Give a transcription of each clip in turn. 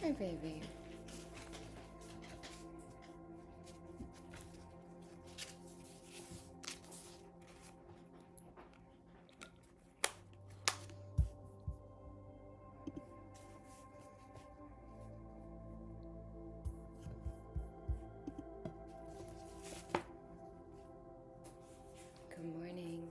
Hi, baby. Good morning.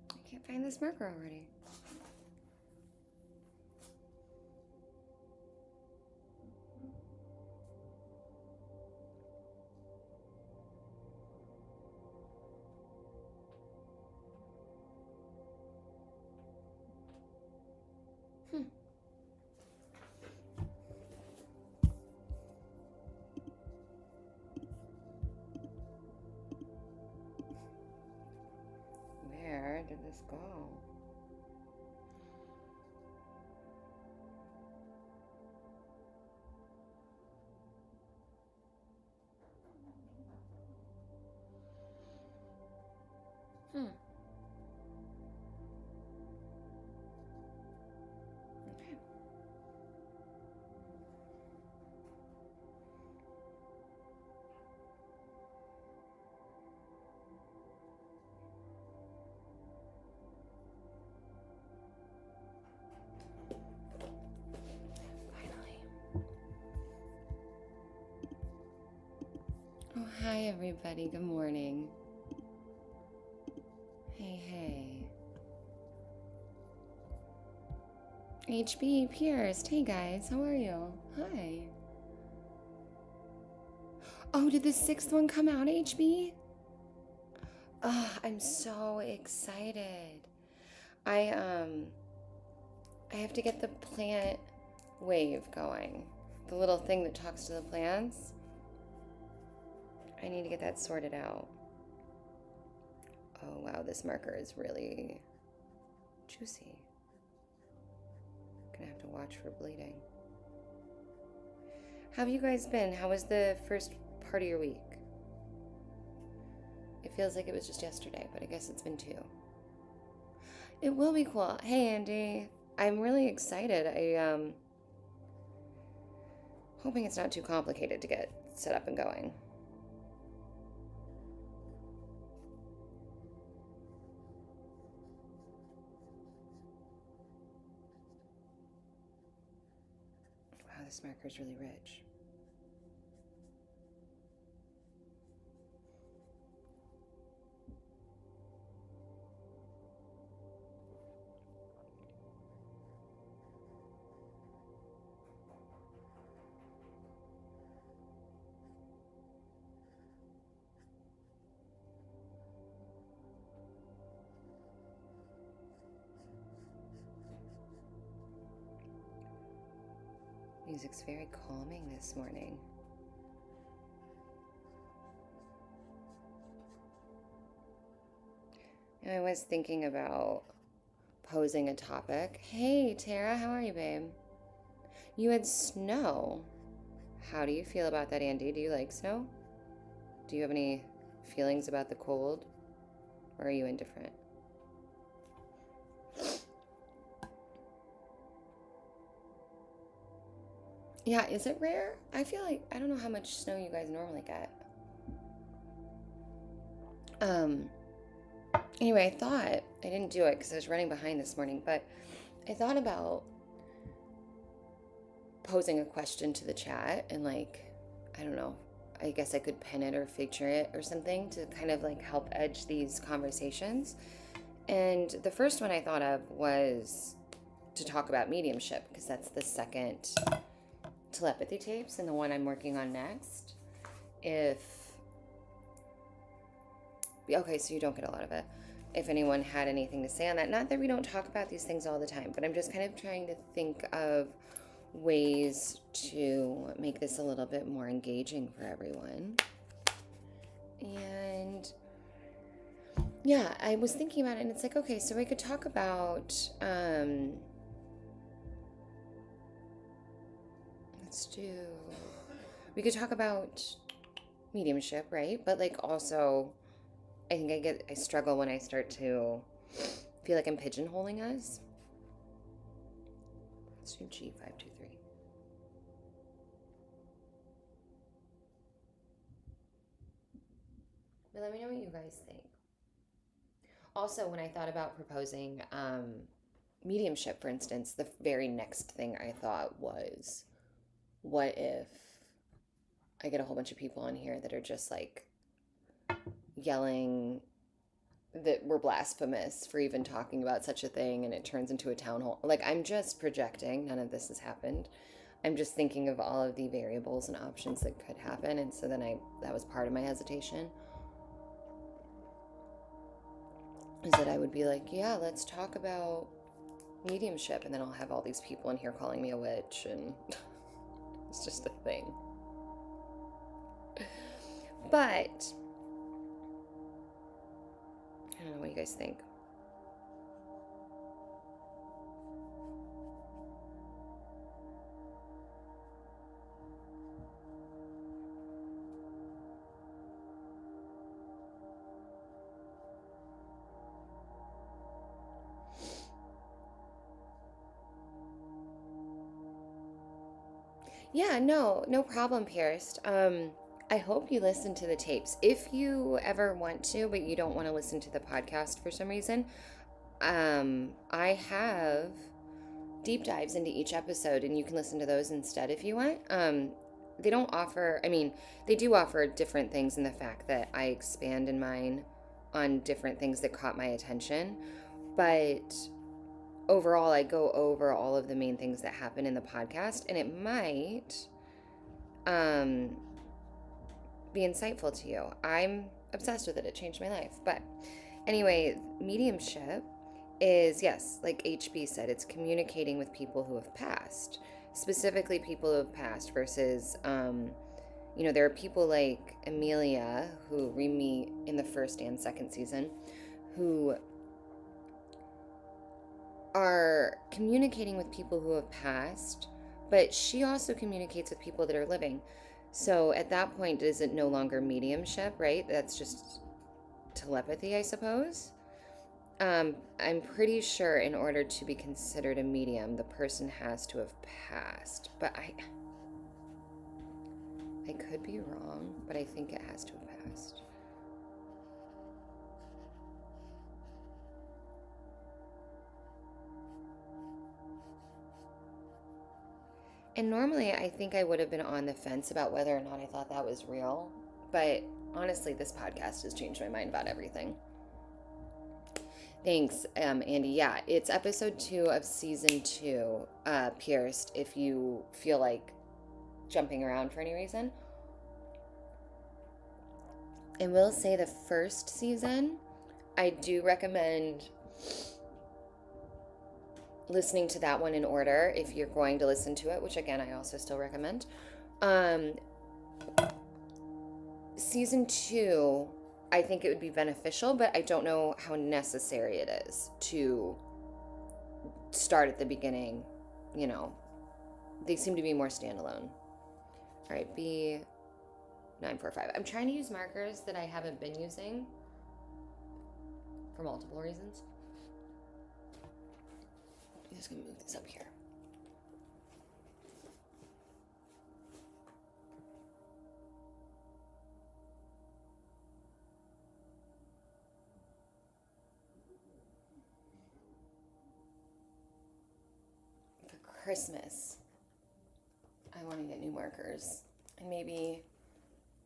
I can't find this marker already. Where did this go? Okay. Finally. Oh, hi, everybody. Good morning. Hey, hey. HB Pierce. Hey, guys. How are you? Hi. Oh, did the 6th one come out, HB? Oh, I'm so excited. I have to get the plant wave going. The little thing that talks to the plants. I need to get that sorted out. Oh, wow, this marker is really juicy. Gonna have to watch for bleeding. How have you guys been? How was the first part of your week? It feels like it was just yesterday, but I guess it's been 2. It will be cool. Hey, Andy. I'm really excited. Hoping it's not too complicated to get set up and going. Wow, this marker is really rich. Music's very calming this morning. I was thinking about posing a topic. Hey, Tara, how are you, babe? You had snow. How do you feel about that, Andy? Do you like snow? Do you have any feelings about the cold? Or are you indifferent? Yeah, is it rare? I feel like, I don't know how much snow you guys normally get. Anyway, I thought, I didn't do it because I was running behind this morning, but I thought about posing a question to the chat and like, I don't know, I guess I could pin it or feature it or something to kind of like help edge these conversations. And the first one I thought of was to talk about mediumship because that's the second telepathy tapes and the one I'm working on next. Okay, so you don't get a lot of it. if anyone had anything to say on that. Not that we don't talk about these things all the time, but I'm just kind of trying to think of ways to make this a little bit more engaging for everyone. And yeah, I was thinking about it, and it's like, okay, so we could talk about, we could talk about mediumship, right? But like also, I think I struggle when I start to feel like I'm pigeonholing us. Let's do G523. But let me know what you guys think. Also, when I thought about proposing mediumship, for instance, the very next thing I thought was, what if I get a whole bunch of people on here that are just like yelling that we're blasphemous for even talking about such a thing, and it turns into a town hall. Like, I'm just projecting. None of this has happened. I'm just thinking of all of the variables and options that could happen, and so then that was part of my hesitation. Is that I would be like, yeah, let's talk about mediumship, and then I'll have all these people in here calling me a witch, and it's just a thing. But I don't know what you guys think. Yeah, no problem, Pierce. I hope you listen to the tapes. If you ever want to, but you don't want to listen to the podcast for some reason, I have deep dives into each episode, and you can listen to those instead if you want. They don't offer, I mean, they do offer different things in the fact that I expand in mine on different things that caught my attention, but overall, I go over all of the main things that happen in the podcast, and it might be insightful to you. I'm obsessed with it. It changed my life. But anyway, mediumship is, yes, like HB said, it's communicating with people who have passed, specifically people who have passed versus, there are people like Amelia, who we meet in the first and second season, who are communicating with people who have passed, but she also communicates with people that are living. So at that point, is it no longer mediumship, right? That's just telepathy, I suppose. I'm pretty sure in order to be considered a medium, the person has to have passed. But I could be wrong, but I think it has to have passed. And normally I think I would have been on the fence about whether or not I thought that was real. But honestly, this podcast has changed my mind about everything. Thanks, Andy. Yeah, it's episode 2 of season 2, Pierced, if you feel like jumping around for any reason. And we'll say the first season, I do recommend listening to that one in order if you're going to listen to it, which again I also still recommend. Season 2, I think it would be beneficial, but I don't know how necessary it is to start at the beginning. They seem to be more standalone. All right, B945. I'm trying to use markers that I haven't been using for multiple reasons. I'm just gonna move this up here. For Christmas, I want to get new markers, and maybe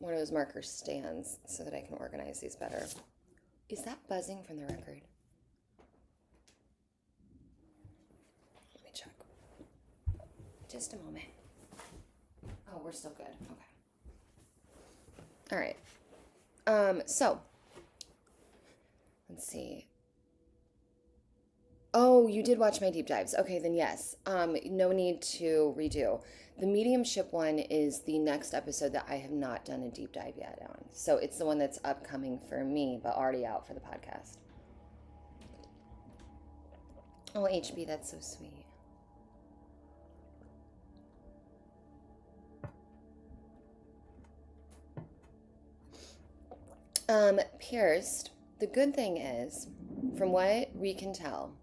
one of those marker stands so that I can organize these better. Is that buzzing from the record? Check. Just a moment. Oh, we're still good. Okay. All right. So let's see. Oh, you did watch my deep dives. Okay, then yes. No need to redo. The mediumship one is the next episode that I have not done a deep dive yet on. So it's the one that's upcoming for me, but already out for the podcast. Oh, HB, that's so sweet. Pierced, the good thing is, from what we can tell,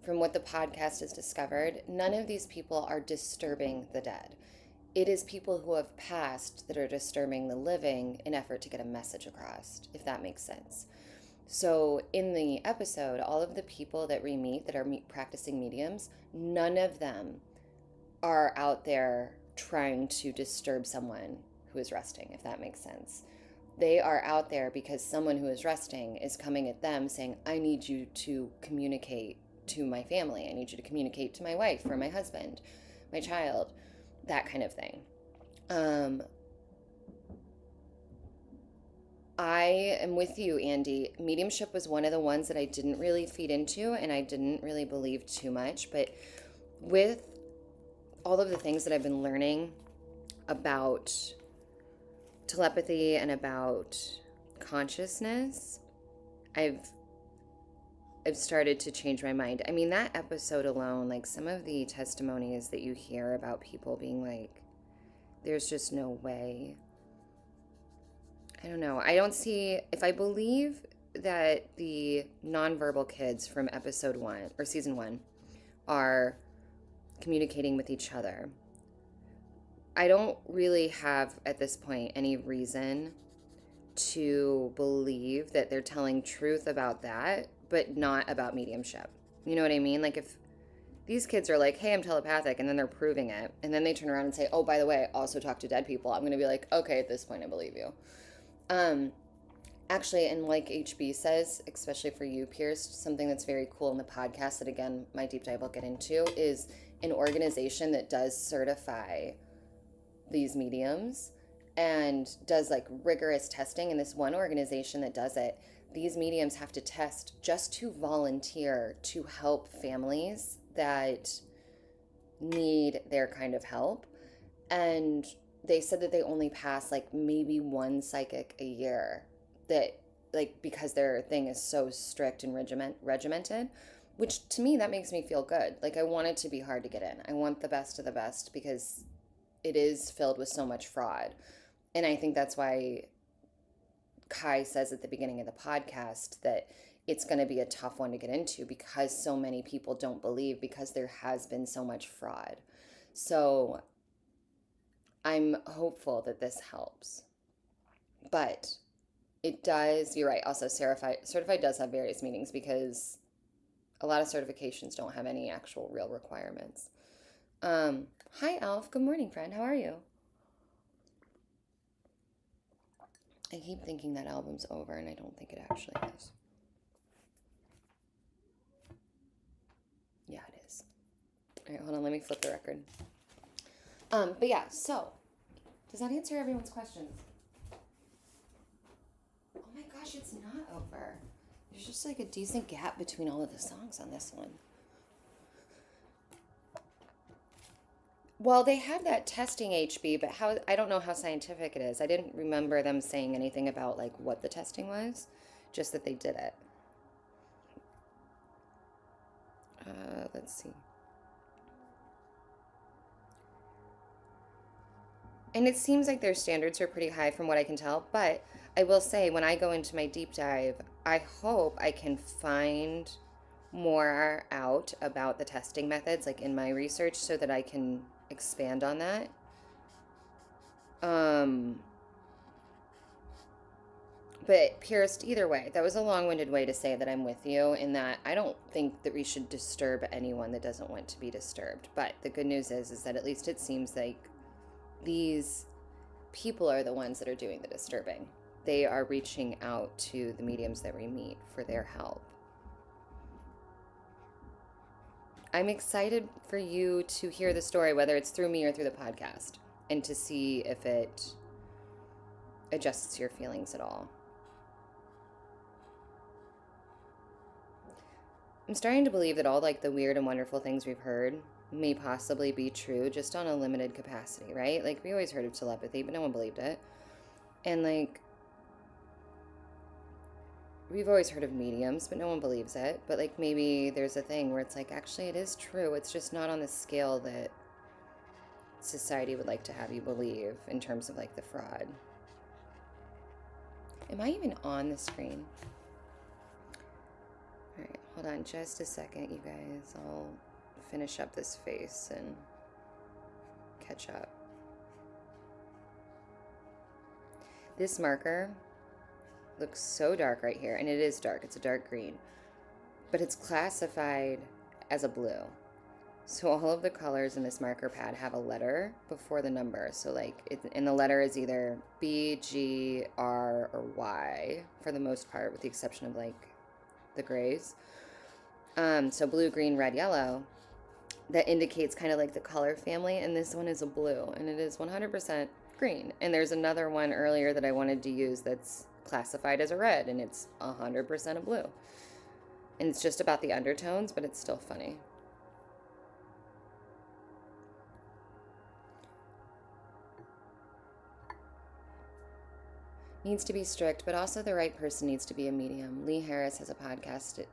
from what the podcast has discovered, none of these people are disturbing the dead. It is people who have passed that are disturbing the living in effort to get a message across, if that makes sense. So in the episode, all of the people that we meet that are practicing mediums, none of them are out there trying to disturb someone who is resting, if that makes sense. They are out there because someone who is resting is coming at them saying, I need you to communicate to my family. I need you to communicate to my wife or my husband, my child, that kind of thing. I am with you, Andy. Mediumship was one of the ones that I didn't really feed into and I didn't really believe too much. But with all of the things that I've been learning about telepathy and about consciousness, I've started to change my mind. I mean, that episode alone, like some of the testimonies that you hear about people being like, there's just no way. I don't know. I don't see, if I believe that the nonverbal kids from episode 1 or season 1 are communicating with each other, I don't really have at this point any reason to believe that they're telling truth about that, but not about mediumship. You know what I mean? Like if these kids are like, hey, I'm telepathic, and then they're proving it, and then they turn around and say, oh, by the way, I also talk to dead people, I'm going to be like, okay, at this point, I believe you. Actually, and like HB says, especially for you, Pierce, something that's very cool in the podcast that, again, my deep dive will get into is an organization that does certify these mediums and does like rigorous testing. And this one organization that does it, these mediums have to test just to volunteer to help families that need their kind of help. And they said that they only pass like maybe one psychic a year, that like because their thing is so strict and regimented, which to me that makes me feel good. Like I want it to be hard to get in. I want the best of the best because it is filled with so much fraud. And I think that's why Kai says at the beginning of the podcast that it's going to be a tough one to get into because so many people don't believe, because there has been so much fraud. So I'm hopeful that this helps. But it does, you're right, also certified does have various meanings because a lot of certifications don't have any actual real requirements. Hi, Alf. Good morning, friend. How are you? I keep thinking that album's over, and I don't think it actually is. Yeah, it is. All right, hold on. Let me flip the record. But yeah, so does that answer everyone's questions? Oh my gosh, it's not over. There's just like a decent gap between all of the songs on this one. Well, they have that testing HB, but how, I don't know how scientific it is. I didn't remember them saying anything about like what the testing was, just that they did it. Let's see. And it seems like their standards are pretty high from what I can tell, but I will say when I go into my deep dive, I hope I can find more out about the testing methods like in my research so that I can expand on that. But Pierce, either way, that was a long-winded way to say that I'm with you in that I don't think that we should disturb anyone that doesn't want to be disturbed. But the good news is that at least it seems like these people are the ones that are doing the disturbing. They are reaching out to the mediums that we meet for their help. I'm excited for you to hear the story, whether it's through me or through the podcast, and to see if it adjusts your feelings at all. I'm starting to believe that all like the weird and wonderful things we've heard may possibly be true just on a limited capacity, right? Like we always heard of telepathy, but no one believed it. And like we've always heard of mediums, but no one believes it. But like maybe there's a thing where it's like actually it is true. It's just not on the scale that society would like to have you believe in terms of like the fraud. Am I even on the screen? All right, hold on just a second, you guys. I'll finish up this face and catch up. This marker looks so dark right here, and it is dark. It's a dark green, but it's classified as a blue. So all of the colors in this marker pad have a letter before the number. So like, and the letter is either B, G, R, or Y for the most part, with the exception of like the grays. So blue, green, red, yellow. That indicates kind of like the color family, and this one is a blue, and it is 100% green. And there's another one earlier that I wanted to use that's classified as a red, and it's 100% a blue. And it's just about the undertones, but it's still funny. Needs to be strict, but also the right person needs to be a medium. Lee Harris has a podcast,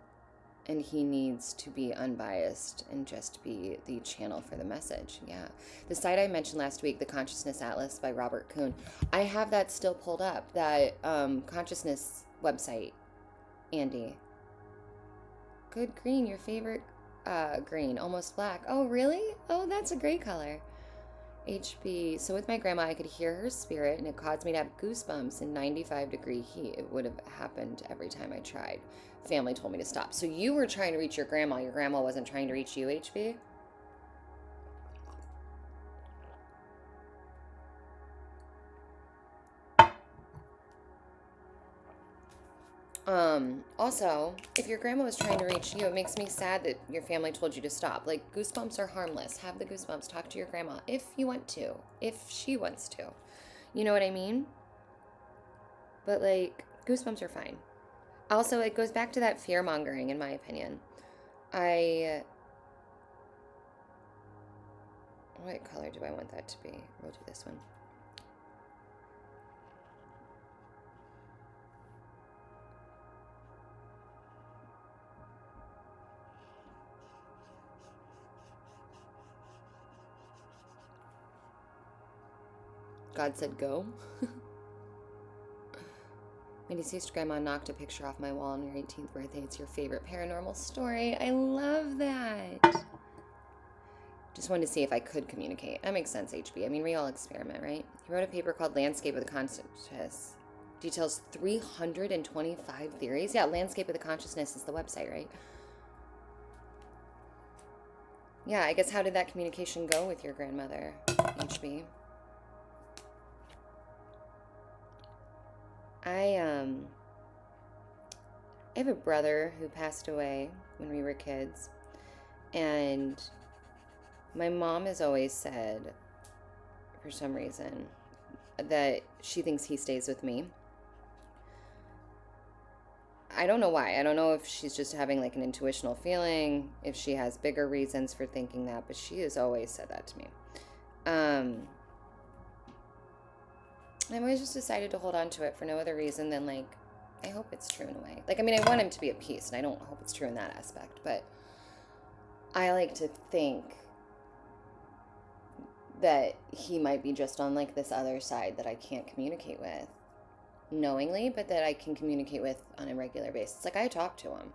and he needs to be unbiased and just be the channel for the message. Yeah. The site I mentioned last week, the Consciousness Atlas by Robert Kuhn, I have that still pulled up, that consciousness website, Andy. Good green, your favorite green, almost black. Oh, really? Oh, that's a great color. HB. So with my grandma, I could hear her spirit, and it caused me to have goosebumps in 95-degree heat. It would have happened every time I tried. Family told me to stop. So you were trying to reach your grandma. Your grandma wasn't trying to reach you, HB? Also, if your grandma was trying to reach you, it makes me sad that your family told you to stop. Like, goosebumps are harmless. Have the goosebumps. Talk to your grandma if you want to. If she wants to. You know what I mean? But, like, goosebumps are fine. Also, it goes back to that fear-mongering, in my opinion. What color do I want that to be? We'll do this one. God said go. My deceased grandma knocked a picture off my wall on your 18th birthday. It's your favorite paranormal story. I love that. Just wanted to see if I could communicate. That makes sense, HB. I mean, we all experiment, right? He wrote a paper called Landscape of the Consciousness. Details 325 theories. Yeah, Landscape of the Consciousness is the website, right? Yeah, I guess how did that communication go with your grandmother, HB? I have a brother who passed away when we were kids, and my mom has always said, for some reason, that she thinks he stays with me. I don't know why. I don't know if she's just having like an intuitional feeling, if she has bigger reasons for thinking that, but she has always said that to me. I've always just decided to hold on to it for no other reason than, like, I hope it's true in a way. Like, I mean, I want him to be at peace, and I don't hope it's true in that aspect, but I like to think that he might be just on, like, this other side that I can't communicate with knowingly, but that I can communicate with on a regular basis. Like, I talk to him.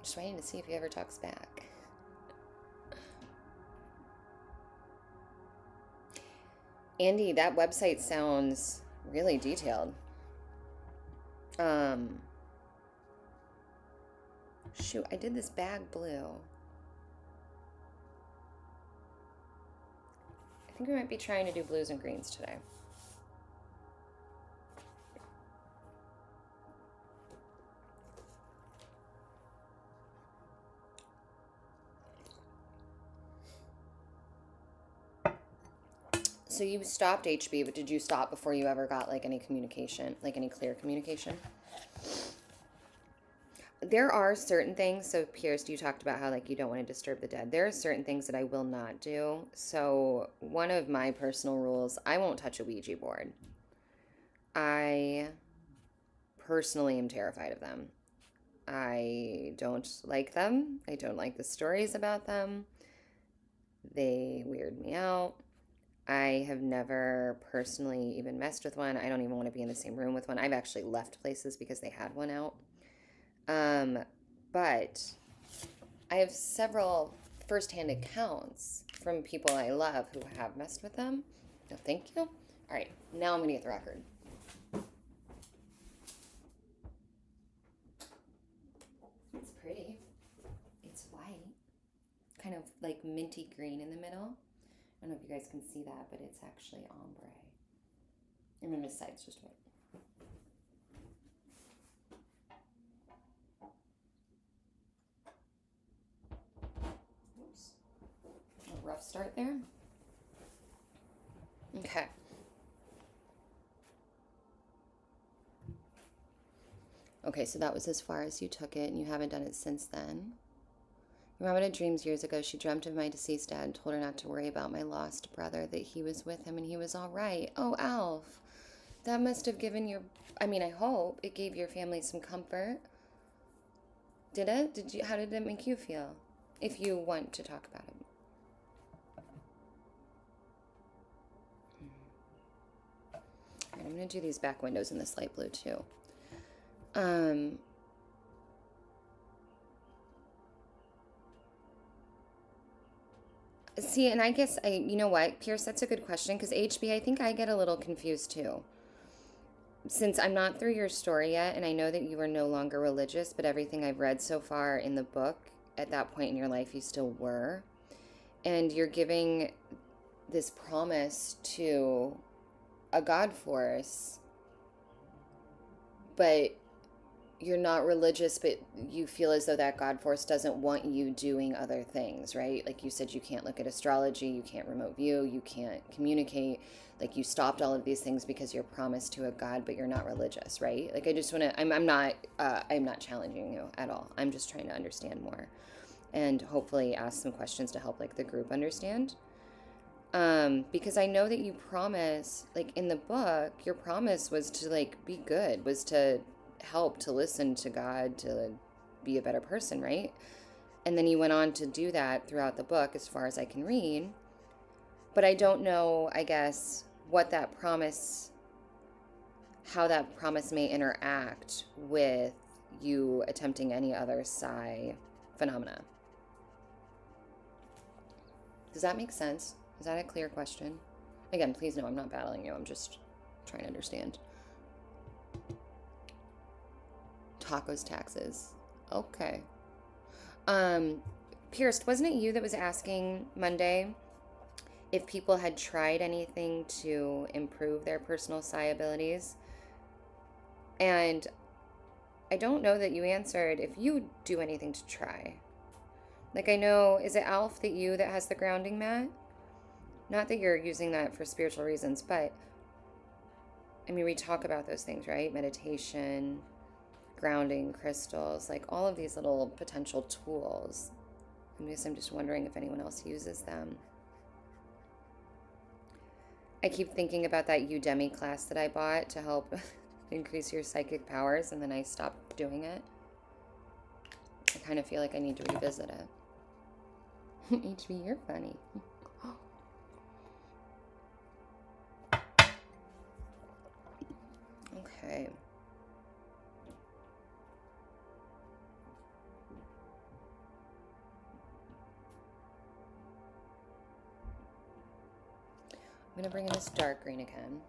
Just waiting to see if he ever talks back. Andy, that website sounds really detailed. Shoot, I did this bag blue. I think we might be trying to do blues and greens today. So you stopped HB, but did you stop before you ever got like any communication, like any clear communication? There are certain things. So, Pierce, you talked about how like you don't want to disturb the dead. There are certain things that I will not do. So, one of my personal rules, I won't touch a Ouija board. I personally am terrified of them. I don't like them. I don't like the stories about them. They weird me out. I have never personally even messed with one. I don't even want to be in the same room with one. I've actually left places because they had one out. Um, but I have several firsthand accounts from people I love who have messed with them. No, thank you. All right, now I'm going to get the record. It's pretty. It's white. Kind of like minty green in the middle. I don't know if you guys can see that, but it's actually ombre. And then the side's just white. Oops. A rough start there. Okay. Okay, so that was as far as you took it, and you haven't done it since then. Your mom had dreams years ago. She dreamt of my deceased dad and told her not to worry about my lost brother, that he was with him and he was all right. Oh, Alf, that must have given your, I mean, I hope it gave your family some comfort. Did it? How did it make you feel? If you want to talk about it. All right, I'm going to do these back windows in this light blue too. See, and I guess you know what, Pierce, that's a good question, because HB, I think I get a little confused too. Since I'm not through your story yet, and I know that you are no longer religious, but everything I've read so far in the book, at that point in your life, you still were. And you're giving this promise to a God force, but you're not religious, but you feel as though that God force doesn't want you doing other things, right? Like you said, you can't look at astrology, you can't remote view, you can't communicate. Like you stopped all of these things because you're promised to a God, but you're not religious, right? Like I just want to, I'm not challenging you at all. I'm just trying to understand more and hopefully ask some questions to help like the group understand. Because I know that you promise, like in the book, your promise was to like be good, was to help, to listen to God, to be a better person, right? And then you went on to do that throughout the book as far as I can read. But I don't know, I guess, what that promise, how that promise may interact with you attempting any other psi phenomena. Does that make sense? Is that a clear question? Again, please know I'm not battling you. I'm just trying to understand. Tacos, taxes. Okay. Pierce, wasn't it you that was asking Monday if people had tried anything to improve their personal psi abilities? And I don't know that you answered if you do anything to try. Like I know, is it Alf that has the grounding mat? Not that you're using that for spiritual reasons, but I mean, we talk about those things, right? Meditation, grounding, crystals, like all of these little potential tools. I'm just wondering if anyone else uses them. I keep thinking about that Udemy class that I bought to help increase your psychic powers, and then I stopped doing it. I kind of feel like I need to revisit it. HB, you're funny. Okay. I'm going to bring in this dark green again.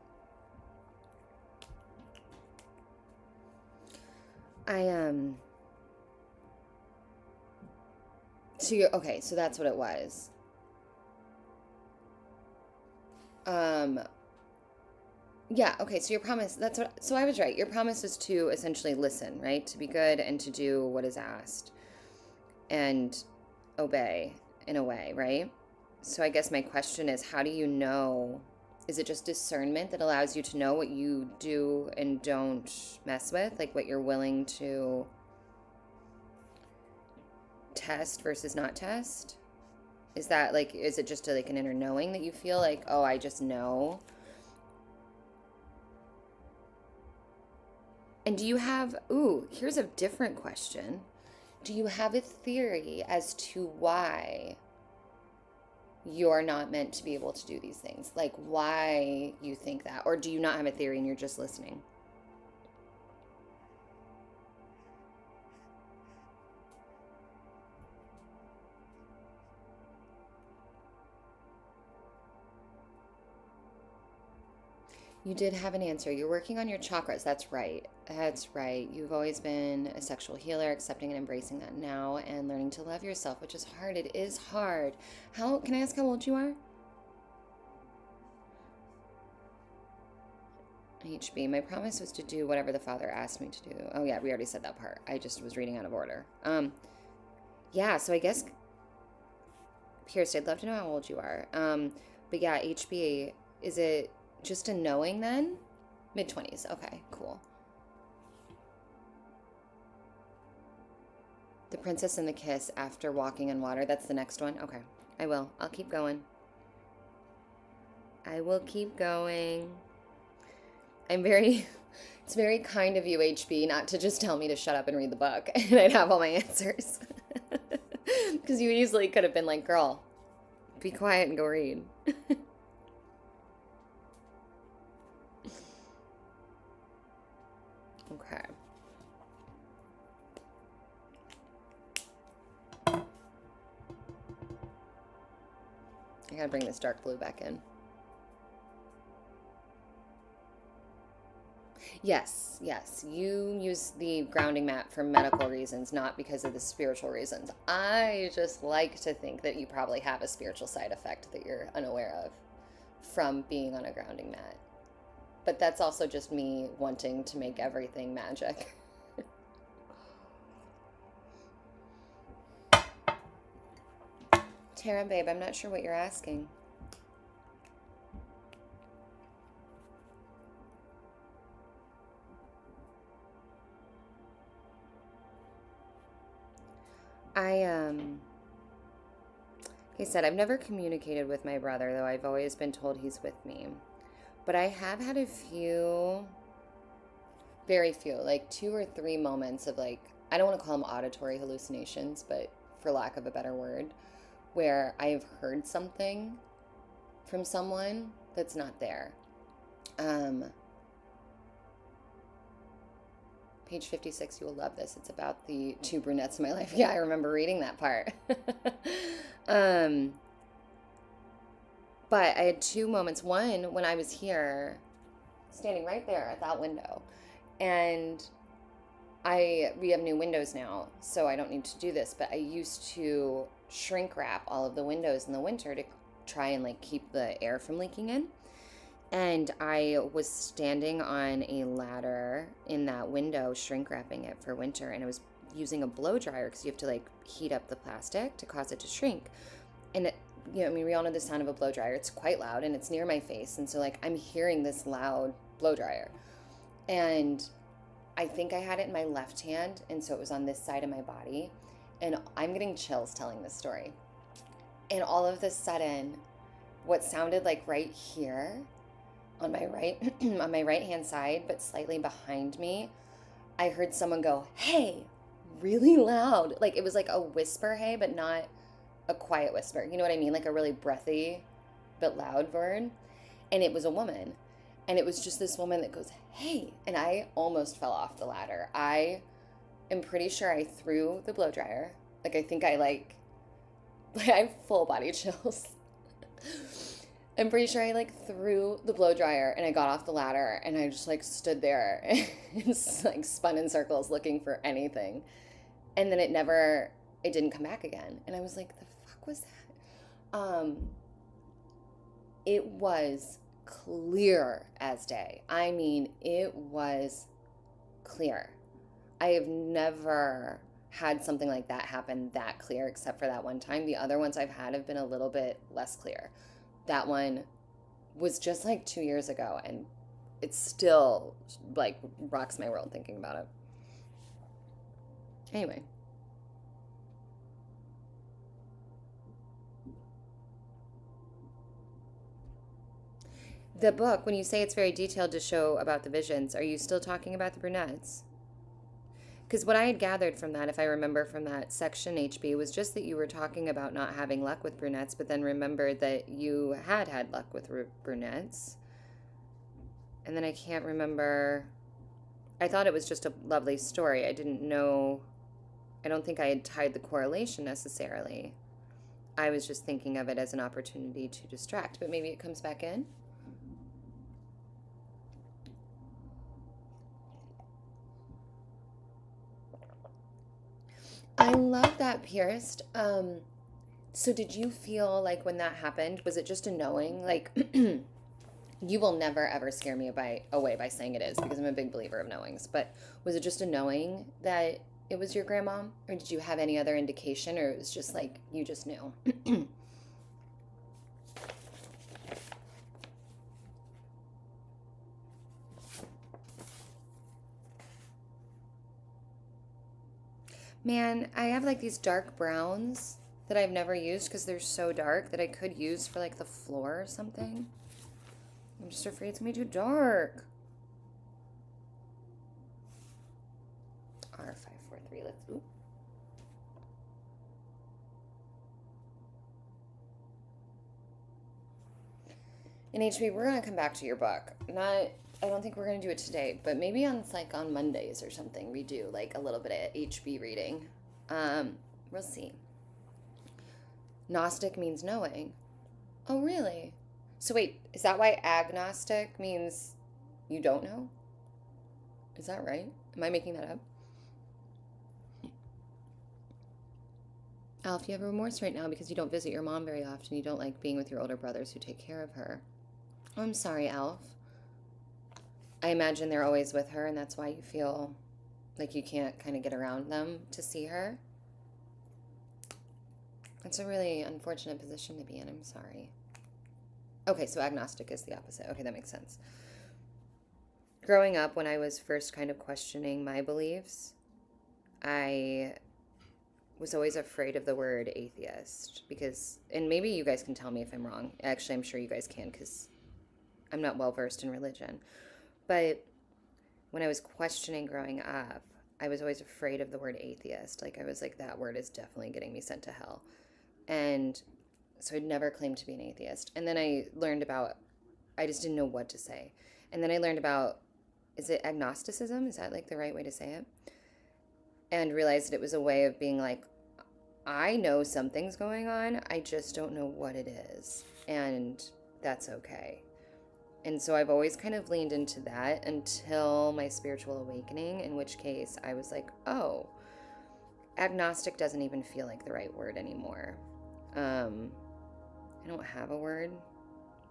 Okay, so that's what it was. Yeah, okay, so your promise, so I was right. Your promise is to essentially listen, right? To be good and to do what is asked and obey in a way, right? So I guess my question is, how do you know? Is it just discernment that allows you to know what you do and don't mess with? Like what you're willing to test versus not test? Is that like, is it just like an inner knowing that you feel like, oh, I just know? And do you have, ooh, here's a different question. Do you have a theory as to why you're not meant to be able to do these things? Like why you think that? Or do you not have a theory and you're just listening? You did have an answer. You're working on your chakras. That's right. That's right. You've always been a sexual healer, accepting and embracing that now and learning to love yourself, which is hard. It is hard. How, can I ask how old you are? HB, my promise was to do whatever the Father asked me to do. Oh yeah, we already said that part. I just was reading out of order. Yeah, so I guess, Pierce, I'd love to know how old you are. But yeah, HB, is it just a knowing then? Mid-20s. Okay, cool. The Princess and the Kiss after walking on water. That's the next one. Okay, I will. I'll keep going. I will keep going. It's very kind of you, HB, not to just tell me to shut up and read the book and I'd have all my answers. Because you easily could have been like, girl, be quiet and go read. Okay. I gotta bring this dark blue back in. Yes, yes. You use the grounding mat for medical reasons, not because of the spiritual reasons. I just like to think that you probably have a spiritual side effect that you're unaware of from being on a grounding mat. But that's also just me wanting to make everything magic. Tara, babe, I'm not sure what you're asking. He said, I've never communicated with my brother, though I've always been told he's with me. But I have had a few, very few, like 2 or 3 moments of like, I don't want to call them auditory hallucinations, but for lack of a better word, where I've heard something from someone that's not there. Page 56, you will love this. It's about the 2 brunettes in my life. Yeah, I remember reading that part. But I had 2 moments. One, when I was here, standing right there at that window. And we have new windows now, so I don't need to do this, but I used to shrink wrap all of the windows in the winter to try and like keep the air from leaking in. And I was standing on a ladder in that window, shrink wrapping it for winter, and I was using a blow dryer because you have to like heat up the plastic to cause it to shrink. And it, I mean, we all know the sound of a blow dryer. It's quite loud and it's near my face, and so like I'm hearing this loud blow dryer, and I think I had it in my left hand, and so it was on this side of my body, and I'm getting chills telling this story. And all of a sudden, what sounded like right here on my right on my right hand side, but slightly behind me, I heard someone go, "Hey," really loud. Like it was like a whisper, hey, but not a quiet whisper. You know what I mean? Like a really breathy but loud word. And it was a woman. And it was just this woman that goes, "Hey." And I almost fell off the ladder. I am pretty sure I threw the blow dryer. Like I think I have full body chills. I'm pretty sure I like threw the blow dryer and I got off the ladder and I just like stood there and like spun in circles looking for anything. And then it didn't come back again. And I was like, the fuck was that? It was clear as day. I mean, it was clear. I have never had something like that happen that clear except for that one time. The other ones I've had have been a little bit less clear. That one was just like 2 years ago, and it still like rocks my world thinking about it. Anyway. The book, when you say it's very detailed to show about the visions, are you still talking about the brunettes? Because what I had gathered from that, if I remember from that section, HB, was just that you were talking about not having luck with brunettes, but then remembered that you had had luck with brunettes. And then I can't remember. I thought it was just a lovely story. I didn't know. I don't think I had tied the correlation necessarily. I was just thinking of it as an opportunity to distract, but maybe it comes back in. I love that, Pierced. So did you feel like when that happened, was it just a knowing? Like, you will never ever scare me away by saying it is because I'm a big believer of knowings. But was it just a knowing that it was your grandma? Or did you have any other indication? Or it was just like you just knew? Man, I have like these dark browns that I've never used because they're so dark that I could use for like the floor or something. I'm just afraid it's gonna be too dark. R543, let's, ooh. In HB, we're gonna come back to your book. I don't think we're gonna do it today, but maybe on Mondays or something we do like a little bit of HB reading. We'll see. Gnostic means knowing. Oh, really? So wait, is that why agnostic means you don't know? Is that right? Am I making that up? Alf, you have remorse right now because you don't visit your mom very often. You don't like being with your older brothers who take care of her. Oh, I'm sorry, Alf. I imagine they're always with her, and that's why you feel like you can't kind of get around them to see her. That's a really unfortunate position to be in. I'm sorry. Okay, so agnostic is the opposite. Okay, that makes sense. Growing up, when I was first kind of questioning my beliefs, I was always afraid of the word atheist because, and maybe you guys can tell me if I'm wrong. Actually, I'm sure you guys can because I'm not well versed in religion. But when I was questioning growing up, I was always afraid of the word atheist. Like, I was like, that word is definitely getting me sent to hell. And so I'd never claimed to be an atheist. And then I learned about, I just didn't know what to say. And then I learned about, is it agnosticism? Is that like the right way to say it? And realized that it was a way of being like, I know something's going on, I just don't know what it is. And that's okay. And so I've always kind of leaned into that until my spiritual awakening, in which case I was like, oh, agnostic doesn't even feel like the right word anymore. I don't have a word.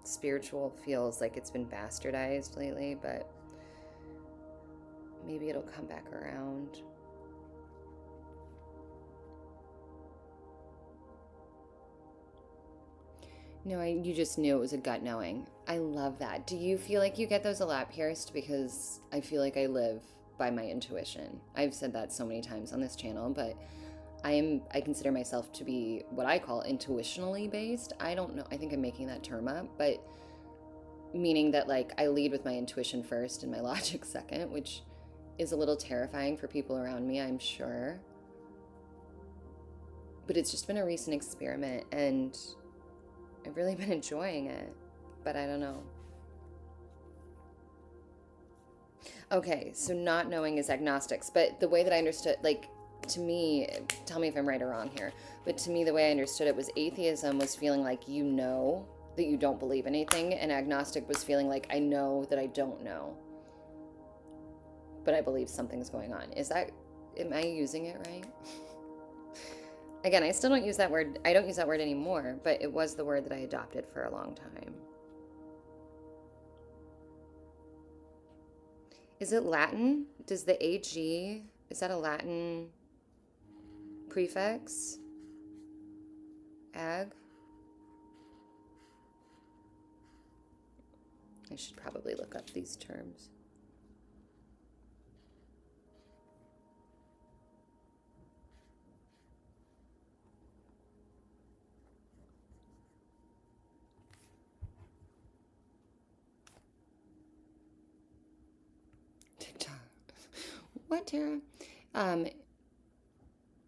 Spiritual feels like it's been bastardized lately, but maybe it'll come back around. No, you just knew it was a gut knowing. I love that. Do you feel like you get those a lot, Pierced? Because I feel like I live by my intuition. I've said that so many times on this channel, but I consider myself to be what I call intuitionally based. I don't know. I think I'm making that term up, but meaning that like I lead with my intuition first and my logic second, which is a little terrifying for people around me, I'm sure. But it's just been a recent experiment and I've really been enjoying it, but I don't know. Okay, so not knowing is agnostics, but the way that I understood, like, to me, tell me if I'm right or wrong here, but to me, the way I understood it was atheism was feeling like you know that you don't believe anything, and agnostic was feeling like I know that I don't know, but I believe something's going on. Am I using it right? Again, I still don't use that word. I don't use that word anymore, but it was the word that I adopted for a long time. Is it Latin? Does the AG, is that a Latin prefix? Ag? I should probably look up these terms. What, Tara? Um,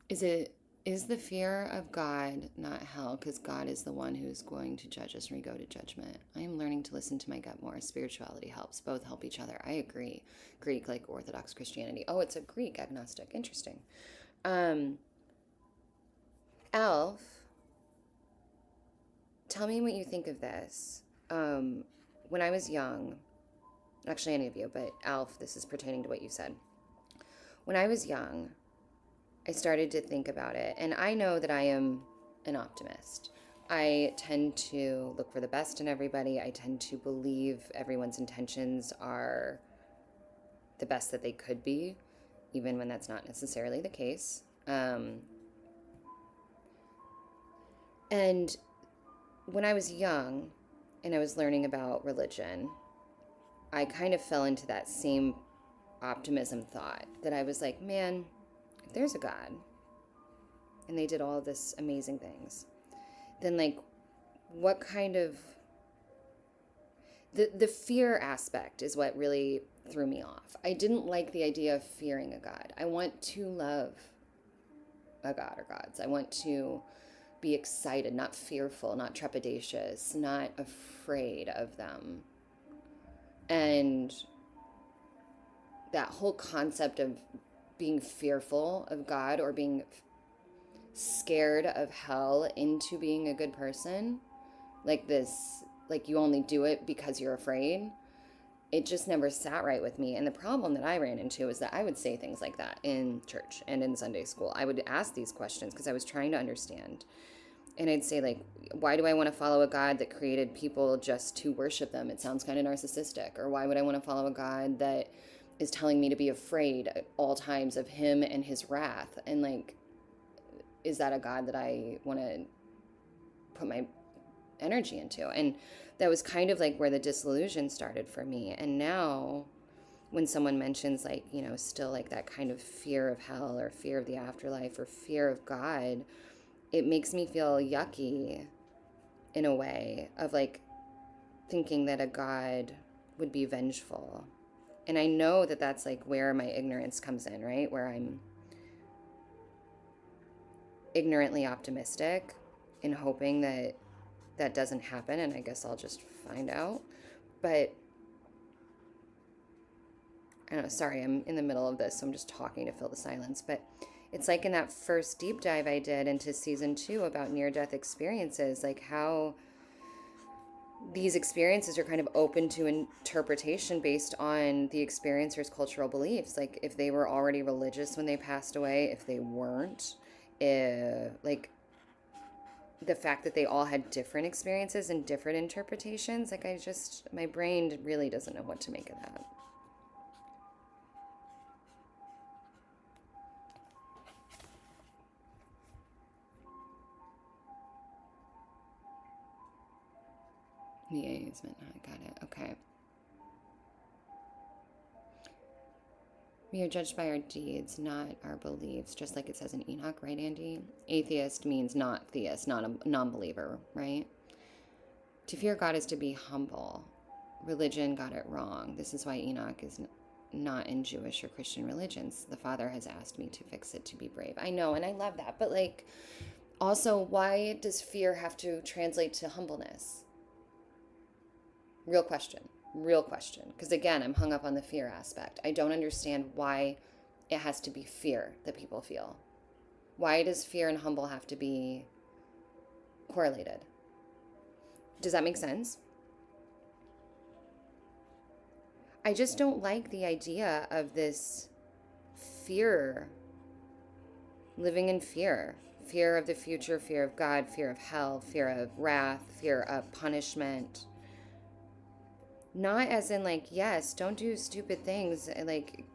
is the fear of God not hell? Because God is the one who's going to judge us when we go to judgment. I am learning to listen to my gut more. Spirituality helps. Both help each other. I agree. Greek, like Orthodox Christianity. Oh, it's a Greek agnostic. Interesting. Um, Elf, tell me what you think of this. When I was young, actually any of you, but Alf, this is pertaining to what you said. When I was young, I started to think about it, and I know that I am an optimist. I tend to look for the best in everybody. I tend to believe everyone's intentions are the best that they could be, even when that's not necessarily the case. And when I was young and I was learning about religion, I kind of fell into that same optimism thought that I was like, man, if there's a God and they did all this amazing things, then like what kind of the fear aspect is what really threw me off. I didn't like the idea of fearing a God. I want to love a God or gods. I want to be excited, not fearful, not trepidatious, not afraid of them. And that whole concept of being fearful of God or being scared of hell into being a good person, like this, like you only do it because you're afraid, it just never sat right with me. And the problem that I ran into is that I would say things like that in church and in Sunday school. I would ask these questions because I was trying to understand. And I'd say, like, why do I want to follow a God that created people just to worship them? It sounds kind of narcissistic. Or why would I want to follow a God that is telling me to be afraid at all times of him and his wrath? And, like, is that a God that I want to put my energy into? And that was kind of like where the disillusion started for me. And now when someone mentions, like, you know, still like that kind of fear of hell or fear of the afterlife or fear of God, it makes me feel yucky in a way of like thinking that a God would be vengeful. And I know that that's like where my ignorance comes in, right? Where I'm ignorantly optimistic and hoping that that doesn't happen. And I guess I'll just find out. But I don't know, sorry, I'm in the middle of this, so I'm just talking to fill the silence. But it's like in that first deep dive I did into season 2 about near-death experiences, like how these experiences are kind of open to interpretation based on the experiencer's cultural beliefs. Like if they were already religious when they passed away, if they weren't, if, like the fact that they all had different experiences and different interpretations, like my brain really doesn't know what to make of that. The A is meant not. Got it. Okay. We are judged by our deeds, not our beliefs, just like it says in Enoch, right, Andy? Atheist means not theist, not a non-believer, right? To fear God is to be humble. Religion got it wrong. This is why Enoch is not in Jewish or Christian religions. The Father has asked me to fix it to be brave. I know, and I love that. But like, also, why does fear have to translate to humbleness? Real question. Because again, I'm hung up on the fear aspect. I don't understand why it has to be fear that people feel. Why does fear and humble have to be correlated? Does that make sense? I just don't like the idea of this fear, living in fear. Fear of the future, fear of God, fear of hell, fear of wrath, fear of punishment. Not as in like, yes, don't do stupid things. Like,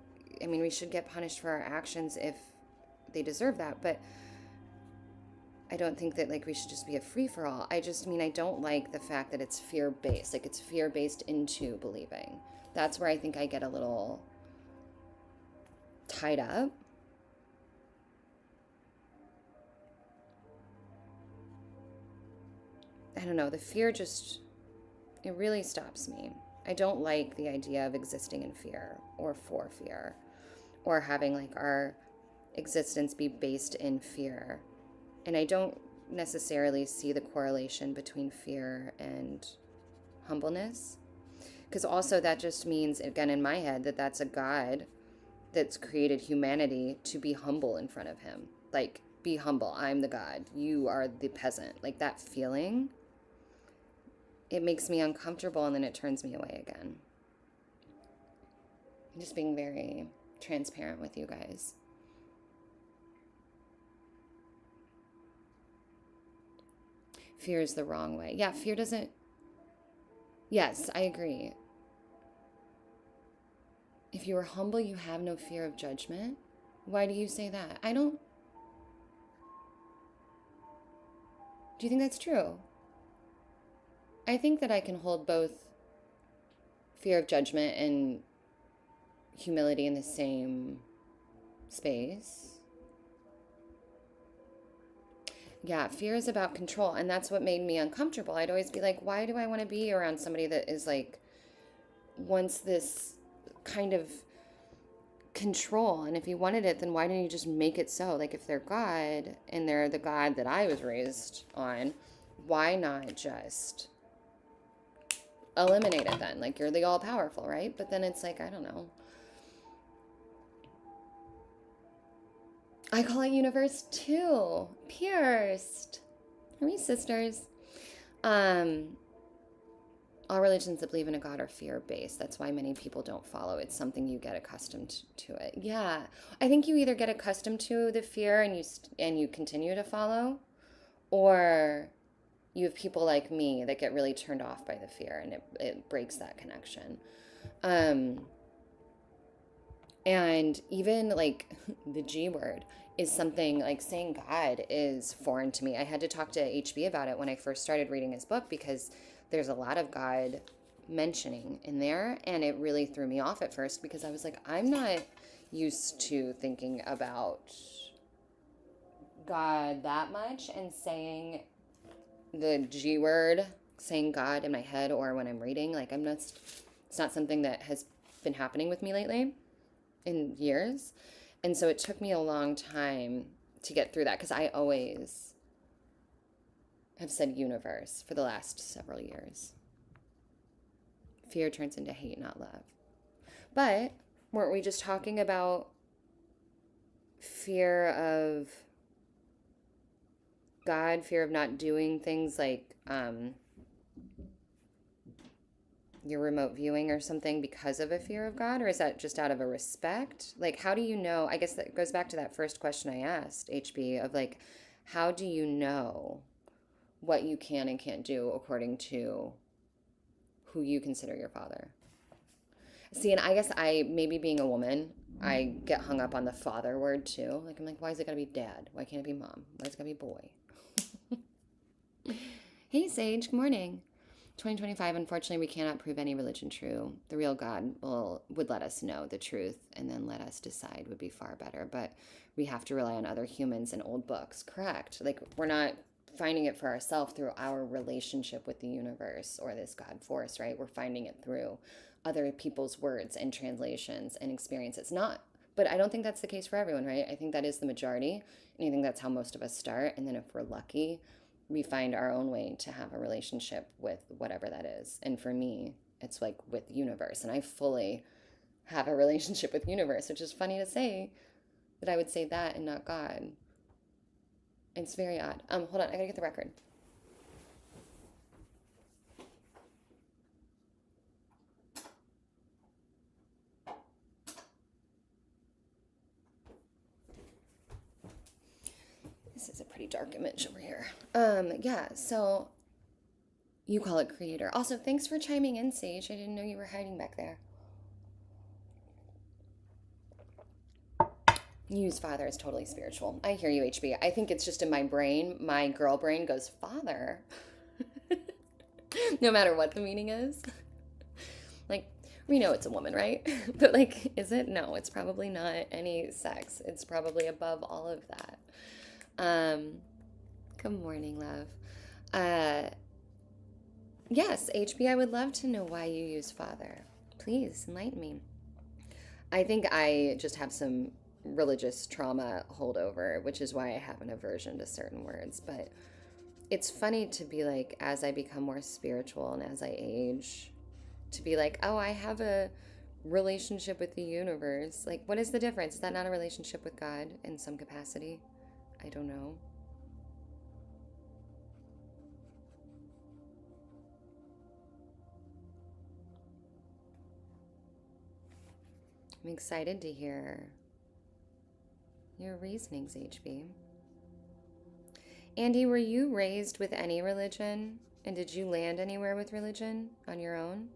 I mean, we should get punished for our actions if they deserve that. But I don't think that like we should just be a free-for-all. I just mean, I don't like the fact that it's fear-based. Like it's fear-based into believing. That's where I think I get a little tied up. I don't know. The fear just, it really stops me. I don't like the idea of existing in fear or for fear or having like our existence be based in fear. And I don't necessarily see the correlation between fear and humbleness. Because also that just means, again, in my head, that that's a God that's created humanity to be humble in front of him. Like, be humble. I'm the God. You are the peasant. Like that feeling, it makes me uncomfortable and then it turns me away again. I'm just being very transparent with you guys. Fear is the wrong way. Yeah, fear doesn't... Yes, I agree. If you are humble, you have no fear of judgment. Why do you say that? I don't... Do you think that's true? I think that I can hold both fear of judgment and humility in the same space. Yeah, fear is about control, and that's what made me uncomfortable. I'd always be like, why do I want to be around somebody that is like, wants this kind of control? And if you wanted it, then why didn't you just make it so? Like, if they're God, and they're the God that I was raised on, why not just eliminate it then? Like, you're the all-powerful, right? But then it's like, I don't know. I call it universe too. Pierced. Are we sisters? All religions that believe in a God are fear-based. That's why many people don't follow. It's something you get accustomed to it. Yeah. I think you either get accustomed to the fear and you continue to follow, or you have people like me that get really turned off by the fear and it breaks that connection. And even like the G word is something like saying God is foreign to me. I had to talk to HB about it when I first started reading his book because there's a lot of God mentioning in there. And it really threw me off at first because I was like, I'm not used to thinking about God that much and saying the G word, saying God in my head or when I'm reading. Like, it's not something that has been happening with me lately in years. And so it took me a long time to get through that because I always have said universe for the last several years. Fear turns into hate, not love. But weren't we just talking about fear of God, fear of not doing things like your remote viewing or something because of a fear of God? Or is that just out of a respect? Like, how do you know? I guess that goes back to that first question I asked, HB, of like, how do you know what you can and can't do according to who you consider your father? See, and I guess maybe being a woman, I get hung up on the father word too. Like, I'm like, why is it gotta be dad? Why can't it be mom? Why is it gotta be boy? Hey, Sage, good morning. 2025, unfortunately, we cannot prove any religion true. The real God would let us know the truth and then let us decide would be far better. But we have to rely on other humans and old books. Correct. Like, we're not finding it for ourselves through our relationship with the universe or this God force, right? We're finding it through other people's words and translations and experiences. But I don't think that's the case for everyone, right? I think that is the majority. And I think that's how most of us start. And then if we're lucky, we find our own way to have a relationship with whatever that is. And for me, it's like with universe. And I fully have a relationship with universe, which is funny to say that I would say that and not God. It's very odd. Hold on, I gotta get the record. This is a pretty dark image over here. Yeah, so you call it creator. Also, thanks for chiming in, Sage. I didn't know you were hiding back there. Use father is totally spiritual. I hear you, HB. I think it's just in my brain. My girl brain goes, father. No matter what the meaning is. Like, we know it's a woman, right? But like, is it? No, it's probably not any sex. It's probably above all of that. Good morning, love. Yes, HB, I would love to know why you use father. Please enlighten me. I think I just have some religious trauma holdover, which is why I have an aversion to certain words. But it's funny to be like, as I become more spiritual and as I age, to be like, oh, I have a relationship with the universe. Like, what is the difference? Is that not a relationship with God in some capacity? I don't know. I'm excited to hear your reasonings, HB. Andy, were you raised with any religion? And did you land anywhere with religion on your own?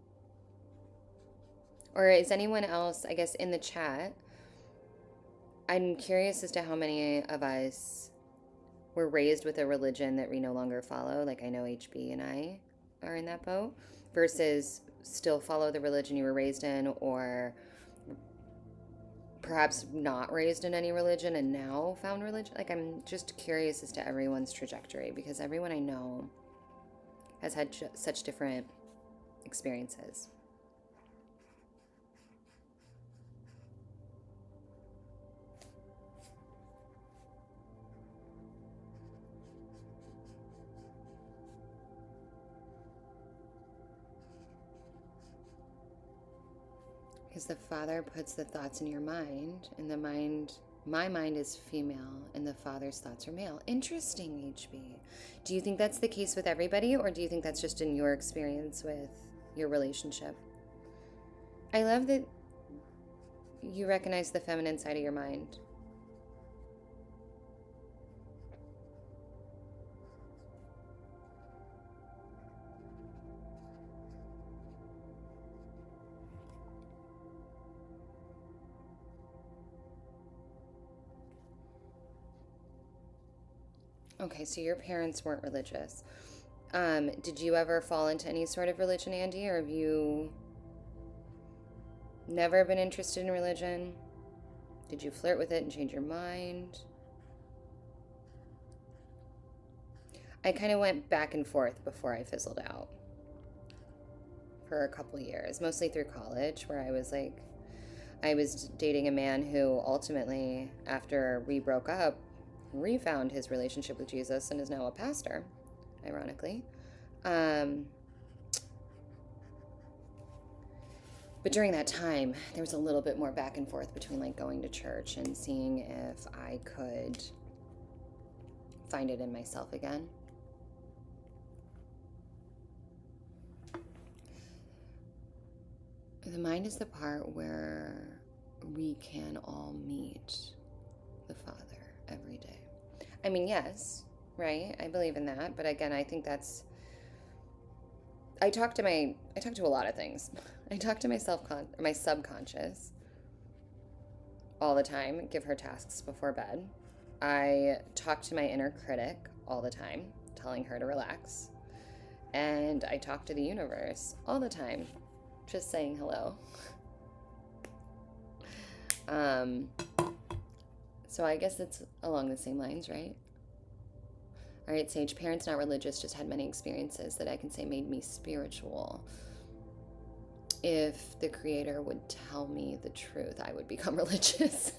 Or is anyone else, I guess, in the chat? I'm curious as to how many of us were raised with a religion that we no longer follow. Like, I know HB and I are in that boat, versus still follow the religion you were raised in, or perhaps not raised in any religion and now found religion. Like, I'm just curious as to everyone's trajectory, because everyone I know has had such different experiences. Because the Father puts the thoughts in your mind, and my mind is female, and the Father's thoughts are male. Interesting, HB. Do you think that's the case with everybody, or do you think that's just in your experience with your relationship? I love that you recognize the feminine side of your mind. Okay, so your parents weren't religious. Did you ever fall into any sort of religion, Andy, or have you never been interested in religion? Did you flirt with it and change your mind? I kind of went back and forth before I fizzled out for a couple years, mostly through college, where I was dating a man who ultimately, after we broke up, refound his relationship with Jesus and is now a pastor, ironically. But during that time, there was a little bit more back and forth between like going to church and seeing if I could find it in myself again. The mind is the part where we can all meet the Father every day. I mean, yes, right? I believe in that, but again, I think that's I talk to a lot of things. I talk to my subconscious all the time, give her tasks before bed. I talk to my inner critic all the time, telling her to relax. And I talk to the universe all the time, just saying hello. So I guess it's along the same lines, right? All right, Sage, parents not religious, just had many experiences that I can say made me spiritual. If the Creator would tell me the truth, I would become religious.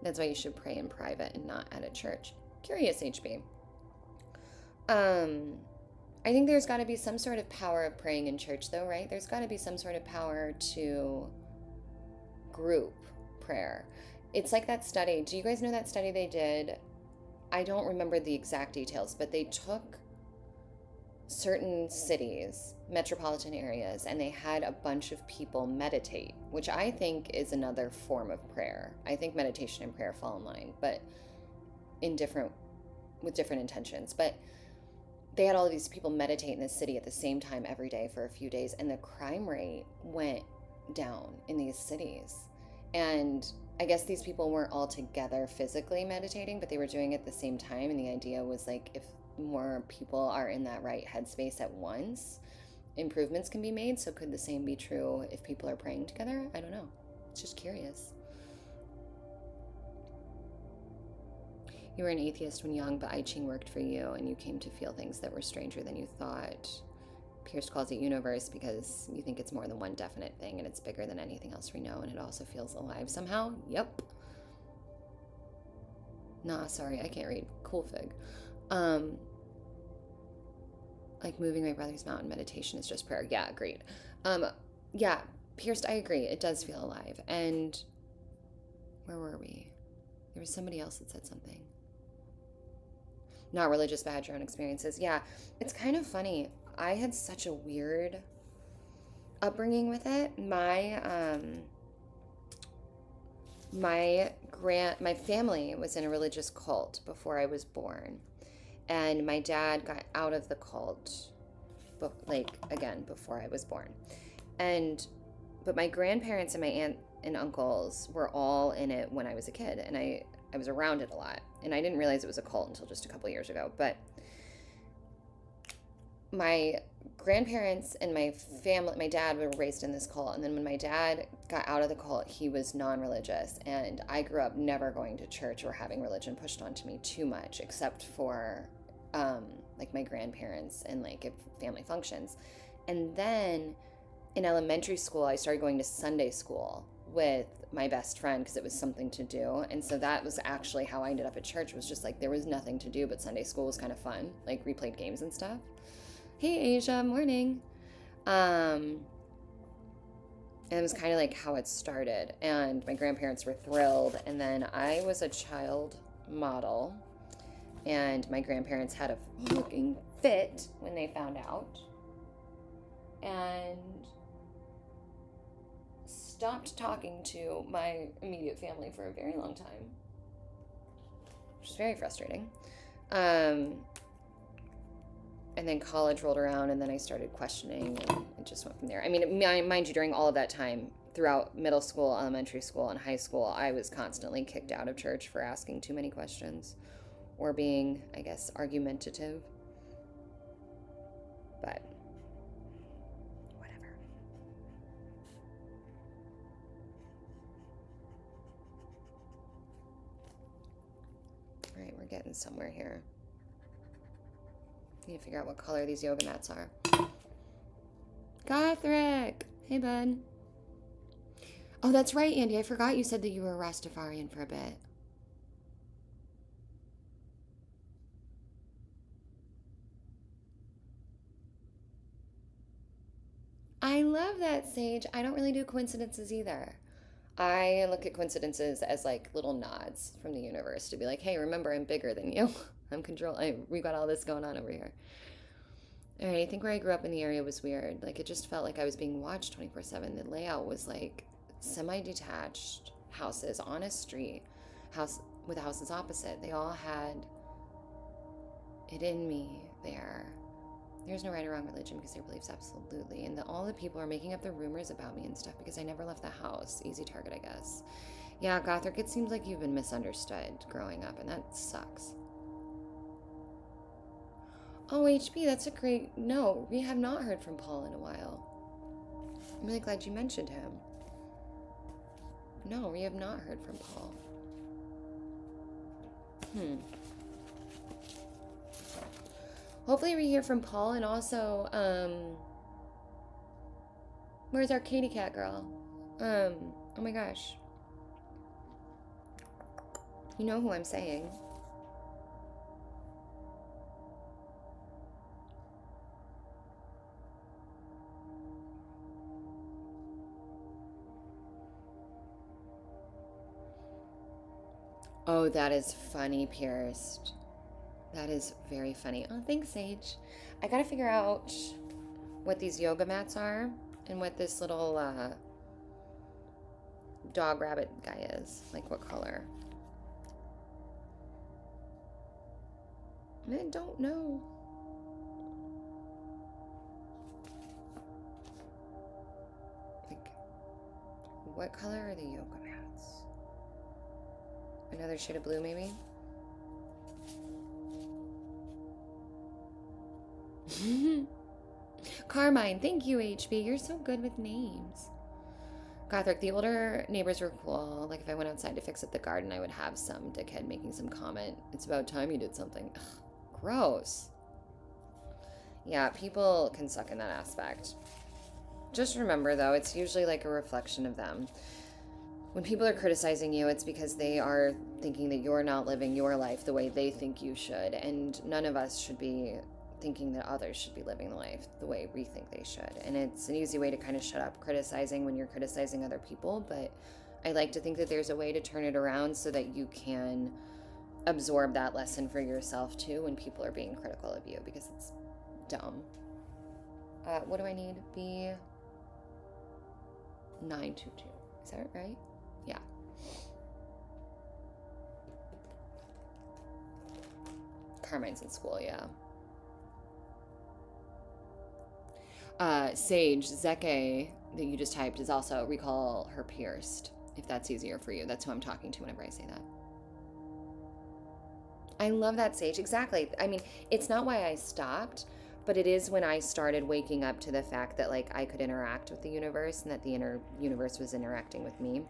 That's why you should pray in private and not at a church. Curious, HB. I think there's got to be some sort of power of praying in church, though, right? There's got to be some sort of power to group prayer. It's like that study. Do you guys know that study they did? I don't remember the exact details, but they took certain cities, metropolitan areas, and they had a bunch of people meditate, which I think is another form of prayer. I think meditation and prayer fall in line, but with different intentions. But they had all of these people meditate in the city at the same time every day for a few days, and the crime rate went down in these cities. And I guess these people weren't all together physically meditating, but they were doing it at the same time. And the idea was like, if more people are in that right headspace at once, improvements can be made. So could the same be true if people are praying together? I don't know. It's just curious. You were an atheist when young, but I Ching worked for you and you came to feel things that were stranger than you thought. Pierce calls it universe because you think it's more than one definite thing and it's bigger than anything else we know, and it also feels alive somehow. Yep. Nah, sorry, I can't read. Cool fig. Like moving my brother's mountain meditation is just prayer. Yeah, agreed. Yeah, Pierced, I agree. It does feel alive. And where were we? There was somebody else that said something. Not religious, but had your own experiences. Yeah, it's kind of funny. I had such a weird upbringing with it. My family was in a religious cult before I was born, and my dad got out of the cult, before I was born, but my grandparents and my aunt and uncles were all in it when I was a kid, and I was around it a lot, and I didn't realize it was a cult until just a couple years ago. But my grandparents and my family, my dad were raised in this cult, and then when my dad got out of the cult, he was non-religious, and I grew up never going to church or having religion pushed onto me too much, except for like my grandparents and like at family functions. And then in elementary school, I started going to Sunday school with my best friend because it was something to do. And so that was actually how I ended up at church, was just like there was nothing to do, but Sunday school was kind of fun. Like we played games and stuff. Hey Asia, morning. And it was kind of like how it started. And my grandparents were thrilled. And then I was a child model, and my grandparents had a fucking fit when they found out, and stopped talking to my immediate family for a very long time, which is very frustrating. And then college rolled around, and then I started questioning, and it just went from there. I mean, mind you, during all of that time, throughout middle school, elementary school, and high school, I was constantly kicked out of church for asking too many questions or being, I guess, argumentative. But whatever. All right, we're getting somewhere here. Need to figure out what color these yoga mats are. Gothric! Hey, bud. Oh, that's right, Andy. I forgot you said that you were a Rastafarian for a bit. I love that, Sage. I don't really do coincidences either. I look at coincidences as like little nods from the universe to be like, hey, remember, I'm bigger than you. We got all this going on over here. All right, I think where I grew up in the area was weird. Like, it just felt like I was being watched 24/7. The layout was like semi-detached houses on a street, house with houses opposite. They all had it in me there. There's no right or wrong religion because their beliefs, absolutely. And all the people are making up their rumors about me and stuff because I never left the house. Easy target, I guess. Yeah, Gothric, it seems like you've been misunderstood growing up, and that sucks. Oh, HB, that's a great... No, we have not heard from Paul in a while. I'm really glad you mentioned him. No, we have not heard from Paul. Hopefully we hear from Paul, and also, where's our kitty cat girl? Oh my gosh. You know who I'm saying. Oh, that is funny, Pierced. That is very funny. Oh, thanks, Sage. I gotta figure out what these yoga mats are and what this little dog rabbit guy is. Like, what color? I don't know. Like, what color are the yoga mats? Another shade of blue, maybe? Carmine, thank you, HB. You're so good with names. Gothric, the older neighbors were cool. Like, if I went outside to fix up the garden, I would have some dickhead making some comment. It's about time you did something. Ugh, gross. Yeah, people can suck in that aspect. Just remember, though, it's usually like a reflection of them. When people are criticizing you, it's because they are thinking that you're not living your life the way they think you should. And none of us should be thinking that others should be living the life the way we think they should. And it's an easy way to kind of shut up criticizing when you're criticizing other people. But I like to think that there's a way to turn it around so that you can absorb that lesson for yourself too when people are being critical of you, because it's dumb. What do I need? B922. Is that right? Yeah. Carmine's in school, yeah. Sage, Zeke, that you just typed, is also recall her pierced, if that's easier for you. That's who I'm talking to whenever I say that. I love that, Sage. Exactly. I mean, it's not why I stopped, but it is when I started waking up to the fact that like I could interact with the universe and that the inner universe was interacting with me.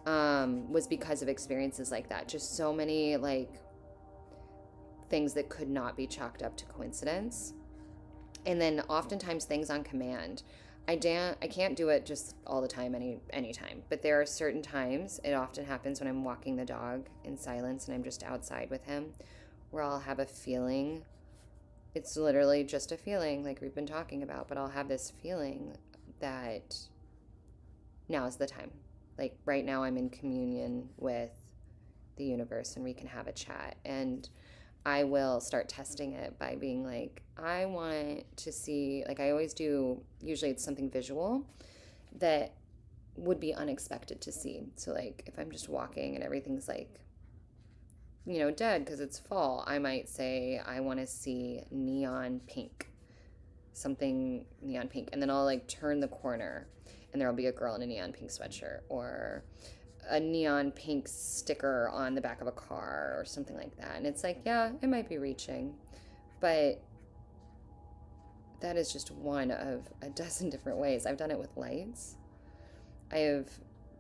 Was because of experiences like that. Just so many like things that could not be chalked up to coincidence. And then oftentimes things on command. I can't do it just all the time, anytime. But there are certain times, it often happens when I'm walking the dog in silence and I'm just outside with him, where I'll have a feeling. It's literally just a feeling like we've been talking about, but I'll have this feeling that now is the time. Like right now I'm in communion with the universe and we can have a chat. And I will start testing it by being like, I want to see, like I always do, usually it's something visual that would be unexpected to see. So like if I'm just walking and everything's like, dead because it's fall, I might say, I want to see neon pink, something neon pink. And then I'll like turn the corner and there'll be a girl in a neon pink sweatshirt or a neon pink sticker on the back of a car or something like that. And it's like, yeah, it might be reaching, but that is just one of a dozen different ways. I've done it with lights. I have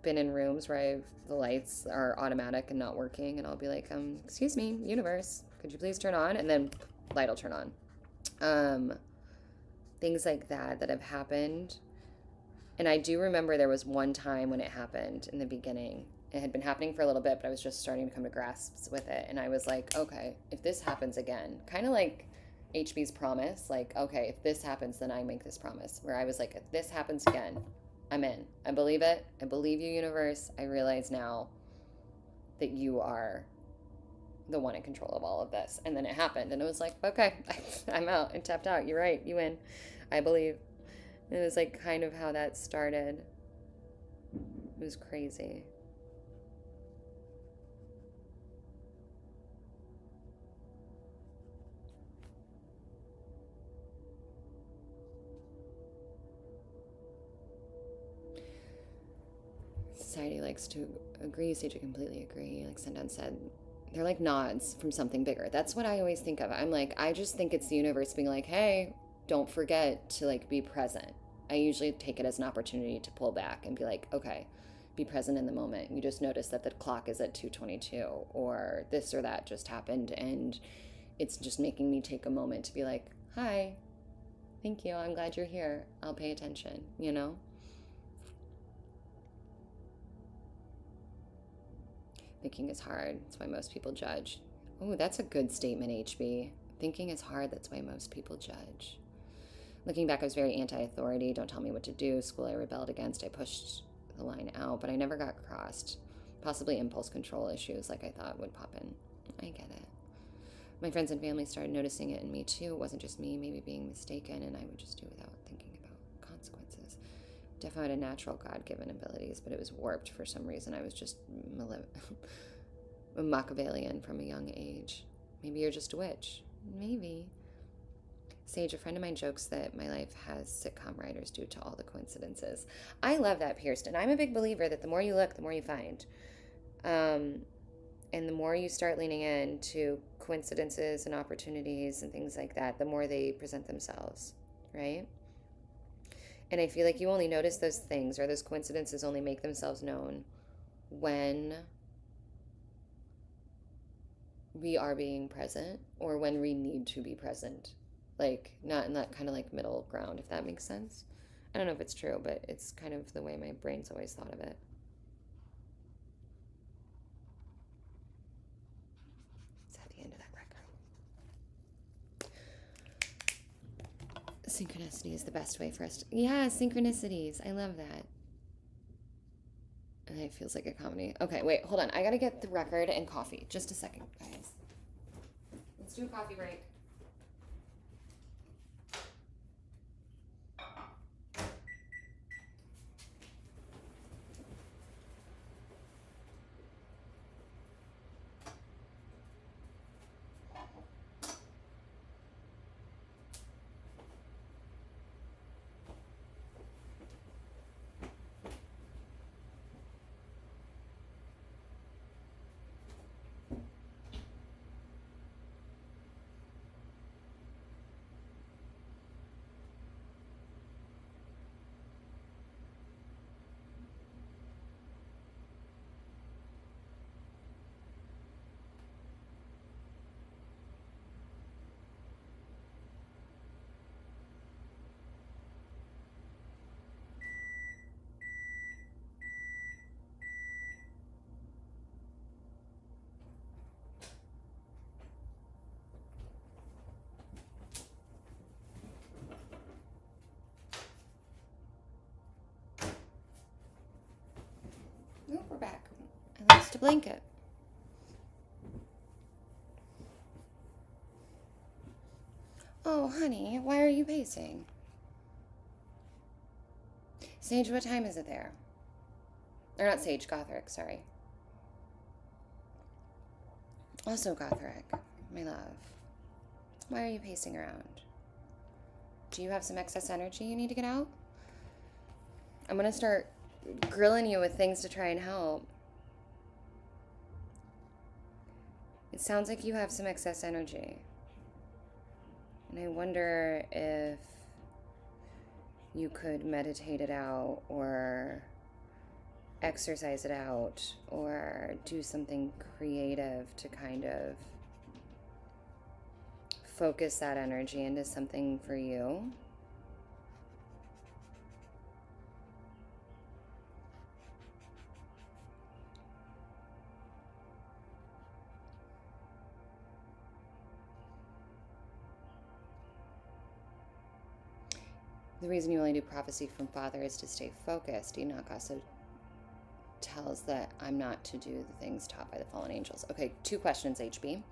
been in rooms where the lights are automatic and not working, and I'll be like, excuse me, universe, could you please turn on? And then light will turn on. Things like that have happened. And I do remember there was one time when it happened in the beginning. It had been happening for a little bit, but I was just starting to come to grasps with it. And I was like, okay, if this happens again, kind of like HB's promise, like, okay, if this happens, then I make this promise. Where I was like, if this happens again, I'm in. I believe it. I believe you, universe. I realize now that you are the one in control of all of this. And then it happened. And it was like, okay, I'm out. I tapped out. You're right. You win. I believe. It was like kind of how that started. It was crazy. Society likes to agree. Sage, I completely agree. Like Sundown said, they're like nods from something bigger. That's what I always think of. I'm like, I just think it's the universe being like, hey, don't forget to like be present. I usually take it as an opportunity to pull back and be like, okay, be present in the moment. You just notice that the clock is at 2:22 or this or that just happened, and it's just making me take a moment to be like, hi, thank you, I'm glad you're here, I'll pay attention, Thinking is hard, that's why most people judge. Oh, that's a good statement, HB. Thinking is hard, that's why most people judge. Looking back, I was very anti-authority. Don't tell me what to do. School I rebelled against. I pushed the line out, but I never got crossed. Possibly impulse control issues like I thought would pop in. I get it. My friends and family started noticing it in me too. It wasn't just me maybe being mistaken, and I would just do without thinking about consequences. Definitely had a natural God-given abilities, but it was warped for some reason. I was just a Machiavellian from a young age. Maybe you're just a witch. Maybe. Sage, a friend of mine jokes that my life has sitcom writers due to all the coincidences. I love that, Pierce, and I'm a big believer that the more you look, the more you find. And the more you start leaning into coincidences and opportunities and things like that, the more they present themselves, right? And I feel like you only notice those things or those coincidences only make themselves known when we are being present or when we need to be present. like not in that kind of like middle ground, if that makes sense. I don't know if it's true, but it's kind of the way my brain's always thought of it. It's at the end of that record. Synchronicity is the best way for us to... Yeah, synchronicities. I love that. And it feels like a comedy. Okay, wait, hold on. I gotta get the record and coffee. Just a second, guys. Let's do a coffee break. Oh, we're back. I lost a blanket. Oh, honey, why are you pacing? Sage, what time is it there? Or not Sage, Gothric, sorry. Also Gothric, my love. Why are you pacing around? Do you have some excess energy you need to get out? I'm gonna start grilling you with things to try and help. It sounds like you have some excess energy. And I wonder if you could meditate it out or exercise it out or do something creative to kind of focus that energy into something for you. The reason you only do prophecy from Father is to stay focused. Enoch also tells that I'm not to do the things taught by the fallen angels. Okay, 2 questions, HB.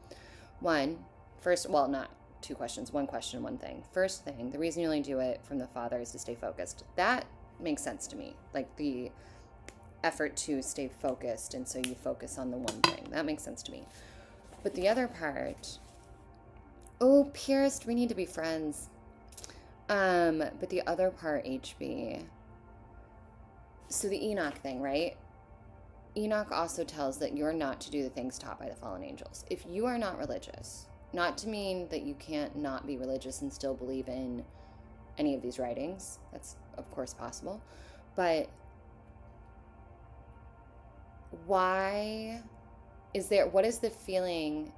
Not 2 questions, 1 question, 1 thing. First thing, the reason you only do it from the Father is to stay focused. That makes sense to me. Like the effort to stay focused, and so you focus on the one thing. That makes sense to me. But the other part, oh, Purist, we need to be friends. But the other part, HB, so the Enoch thing, right? Enoch also tells that you're not to do the things taught by the fallen angels. If you are not religious, not to mean that you can't not be religious and still believe in any of these writings. That's, of course, possible. But why what is the feeling?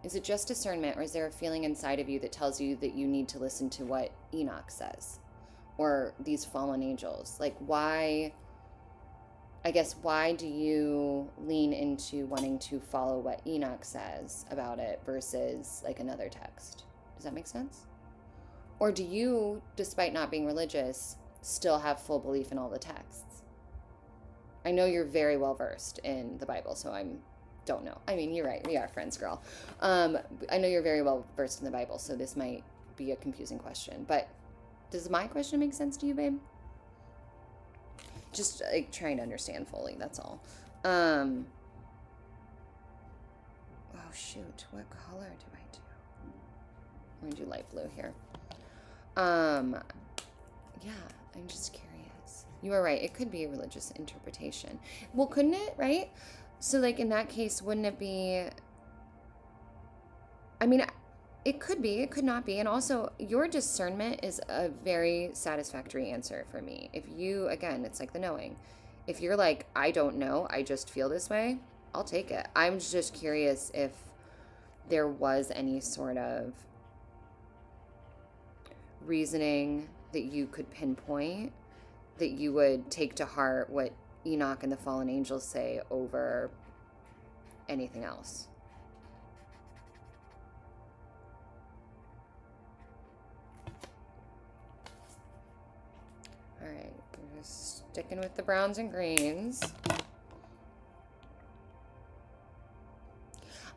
Is it just discernment, or is there a feeling inside of you that tells you that you need to listen to what Enoch says or these fallen angels? Like, why do you lean into wanting to follow what Enoch says about it versus like another text? Does that make sense? Or do you, despite not being religious, still have full belief in all the texts? I know you're very well versed in the Bible, so don't know. I mean, you're right. We are friends, girl. I know you're very well versed in the Bible, so this might be a confusing question. But does my question make sense to you, babe? Just like trying to understand fully. That's all. Oh shoot! What color do I do? I'm gonna do light blue here. Yeah, I'm just curious. You are right. It could be a religious interpretation. Well, couldn't it? Right? So, like, in that case, wouldn't it be... I mean, it could be. It could not be. And also, your discernment is a very satisfactory answer for me. If you, again, it's like the knowing. If you're like, I don't know, I just feel this way, I'll take it. I'm just curious if there was any sort of reasoning that you could pinpoint, that you would take to heart what Enoch and the fallen angels say over anything else? All right, we're just sticking with the browns and greens.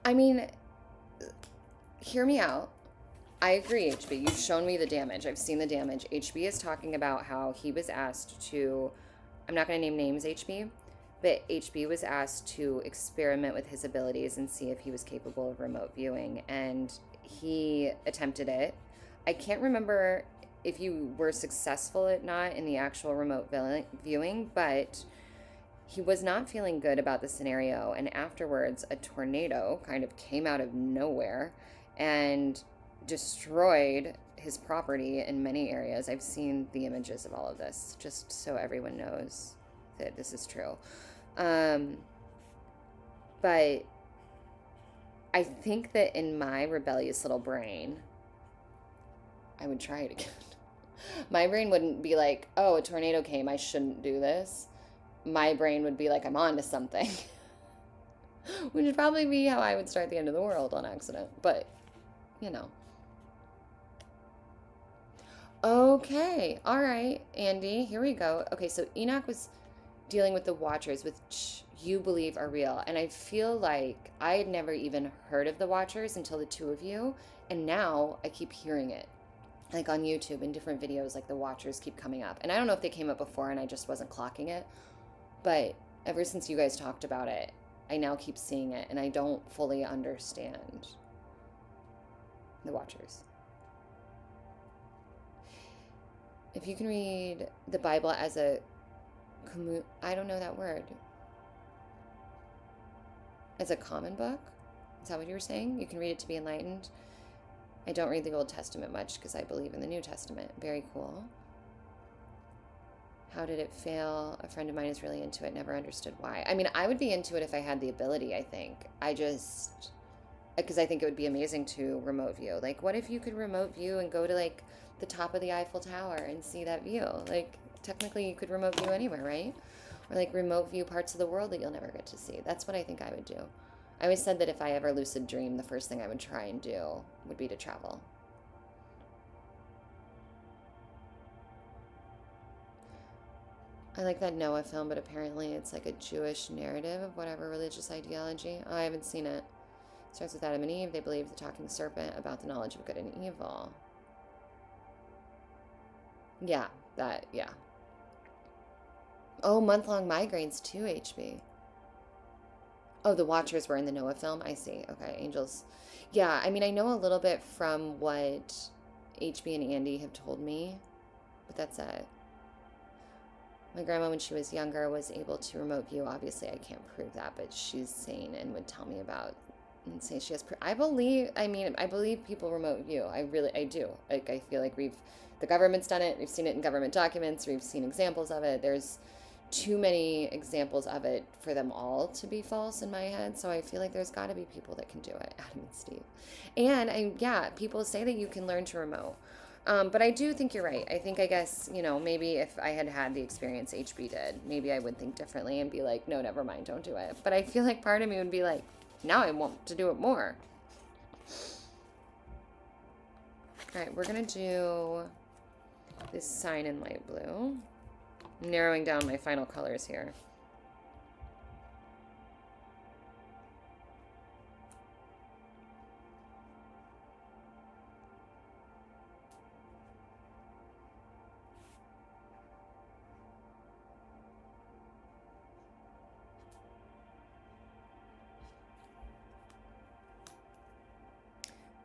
I mean, hear me out. I agree, HB. You've shown me the damage. I've seen the damage. HB is talking about how he was asked to, I'm not going to name names, HB, but HB was asked to experiment with his abilities and see if he was capable of remote viewing. And he attempted it. I can't remember if you were successful or not in the actual remote viewing, but he was not feeling good about the scenario. And afterwards, a tornado kind of came out of nowhere and destroyed his property in many areas. I've seen the images of all of this, just so everyone knows that this is true. But I think that in my rebellious little brain, I would try it again. My brain wouldn't be like, oh, a tornado came, I shouldn't do this. My brain would be like, I'm on to something. Which would probably be how I would start the end of the world on accident. But, you know. Okay. All right, Andy, here we go. Okay, so Enoch was dealing with the Watchers, which you believe are real. And I feel like I had never even heard of the Watchers until the two of you. And now I keep hearing it. Like on YouTube in different videos, like the Watchers keep coming up. And I don't know if they came up before and I just wasn't clocking it. But ever since you guys talked about it, I now keep seeing it, and I don't fully understand the Watchers. If you can read the Bible as a I don't know that word. As a common book? Is that what you were saying? You can read it to be enlightened? I don't read the Old Testament much because I believe in the New Testament. Very cool. How did it fail? A friend of mine is really into it. Never understood why. I mean, I would be into it if I had the ability, I think. Because I think it would be amazing to remote view. Like, what if you could remote view and go to, like, the top of the Eiffel Tower and see that view? Like, technically you could remote view anywhere, right? Or, like, remote view parts of the world that you'll never get to see. That's what I think I would do. I always said that if I ever lucid dream, the first thing I would try and do would be to travel. I like that Noah film, but apparently it's like a Jewish narrative of whatever religious ideology. Oh, I haven't seen it. It starts with Adam and Eve. They believe the talking serpent about the knowledge of good and evil. Yeah, yeah. Oh, month-long migraines too, HB. Oh, the Watchers were in the Noah film? I see. Okay, angels. Yeah, I mean, I know a little bit from what HB and Andy have told me, but that's it. My grandma, when she was younger, was able to remote view. Obviously, I can't prove that, but she's sane and would tell me about and say she has. I believe people remote view. I do. Like, I feel like the government's done it. We've seen it in government documents. We've seen examples of it. There's too many examples of it for them all to be false in my head. So I feel like there's got to be people that can do it, Adam and Steve. And people say that you can learn to remote. But I do think you're right. I guess, maybe if I had the experience HB did, maybe I would think differently and be like, no, never mind, don't do it. But I feel like part of me would be like, now I want to do it more. All right, we're going to do this sign in light blue. I'm narrowing down my final colors here.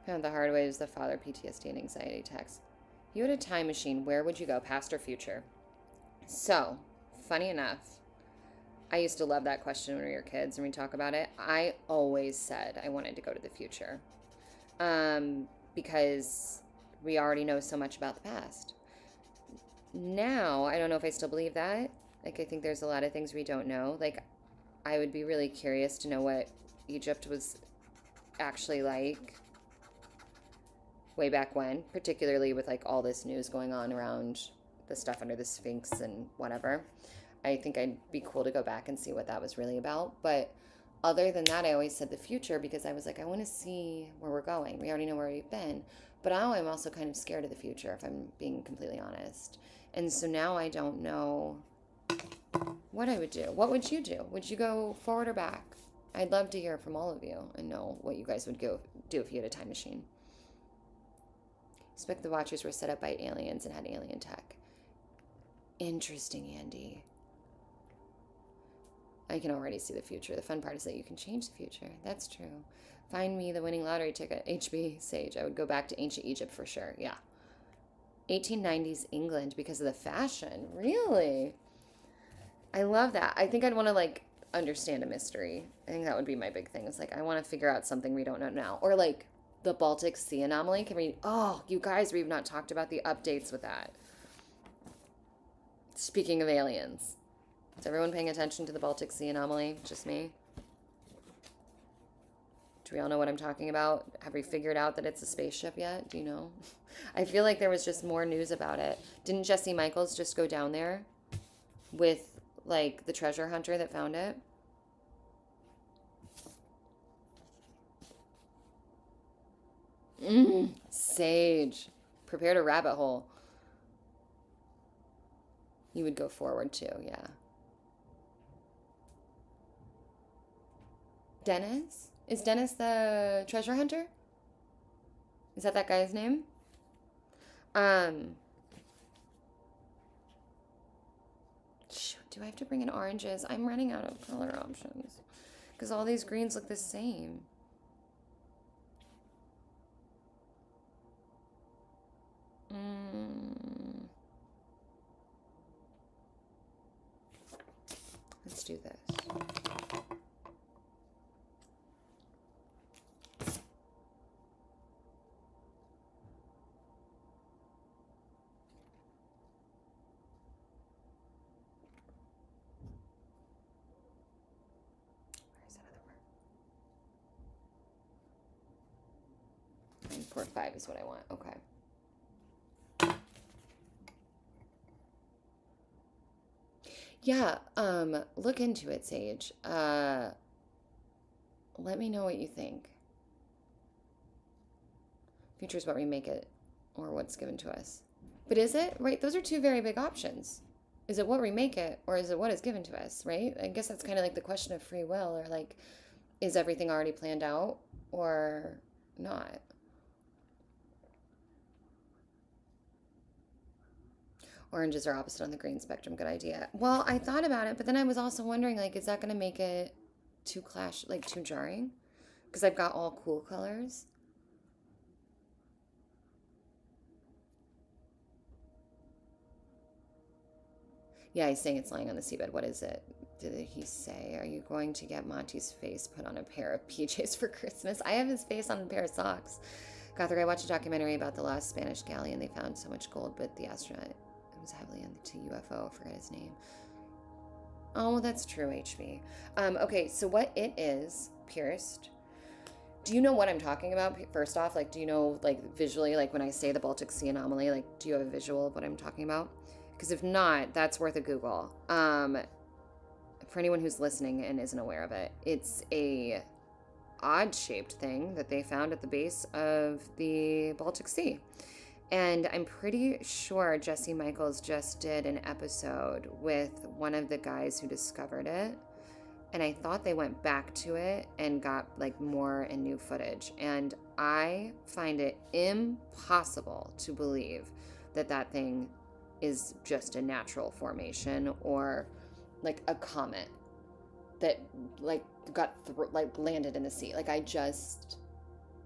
Found the hard way is the father PTSD and anxiety attacks. If you had a time machine, where would you go, past or future? So, funny enough, I used to love that question when we were kids and we talk about it. I always said I wanted to go to the future because we already know so much about the past. Now, I don't know if I still believe that. Like, I think there's a lot of things we don't know. Like, I would be really curious to know what Egypt was actually like way back when, particularly with like all this news going on around the stuff under the Sphinx and whatever. I think I'd be cool to go back and see what that was really about. But other than that, I always said the future because I was like, I want to see where we're going. We already know where we've been. But now I'm also kind of scared of the future, if I'm being completely honest. And so now I don't know what I would do. What would you do? Would you go forward or back? I'd love to hear from all of you and know what you guys would go do if you had a time machine. Suspect the Watchers were set up by aliens and had alien tech. Interesting, Andy. I can already see the future. The fun part is that you can change the future. That's true. Find me the winning lottery ticket. HB Sage. I would go back to ancient Egypt for sure. Yeah. 1890s England because of the fashion. Really? I love that. I think I'd want to like understand a mystery. I think that would be my big thing. It's like I want to figure out something we don't know now. Or like the Baltic Sea anomaly. Can we you guys, we've not talked about the updates with that. Speaking of aliens. Is everyone paying attention to the Baltic Sea anomaly? Just me? Do we all know what I'm talking about? Have we figured out that it's a spaceship yet? Do you know? I feel like there was just more news about it. Didn't Jesse Michaels just go down there with like the treasure hunter that found it? Sage. Prepared a rabbit hole. You would go forward too, yeah. Dennis? Is Dennis the treasure hunter? Is that guy's name? Shoot, do I have to bring in oranges? I'm running out of color options because all these greens look the same. Let's do this. Port 5 is what I want. Okay. Yeah, look into it, Sage. Let me know what you think. Future is what we make it, or what's given to us. But is it? Right, those are two very big options. Is it what we make it, or is it what is given to us, right? I guess that's kind of like the question of free will, or like, is everything already planned out, or not? Oranges are opposite on the green spectrum. Good idea. Well, I thought about it, but then I was also wondering, like, is that going to make it too too jarring? Because I've got all cool colors. Yeah, he's saying it's lying on the seabed. What is it? Did he say, are you going to get Monty's face put on a pair of PJs for Christmas? I have his face on a pair of socks. Gothric, I watched a documentary about the lost Spanish galleon. They found so much gold, but the astronaut was heavily into UFO. I forget his name. Oh, that's true, HB. Okay, so what it is, pierced. Do you know what I'm talking about? First off, like, do you know, like, visually, like, when I say the Baltic Sea anomaly, like, do you have a visual of what I'm talking about? Because if not, that's worth a Google. For anyone who's listening and isn't aware of it, it's a odd-shaped thing that they found at the base of the Baltic Sea. And I'm pretty sure Jesse Michaels just did an episode with one of the guys who discovered it. And I thought they went back to it and got like more and new footage. And I find it impossible to believe that that thing is just a natural formation or like a comet that like landed in the sea. Like I just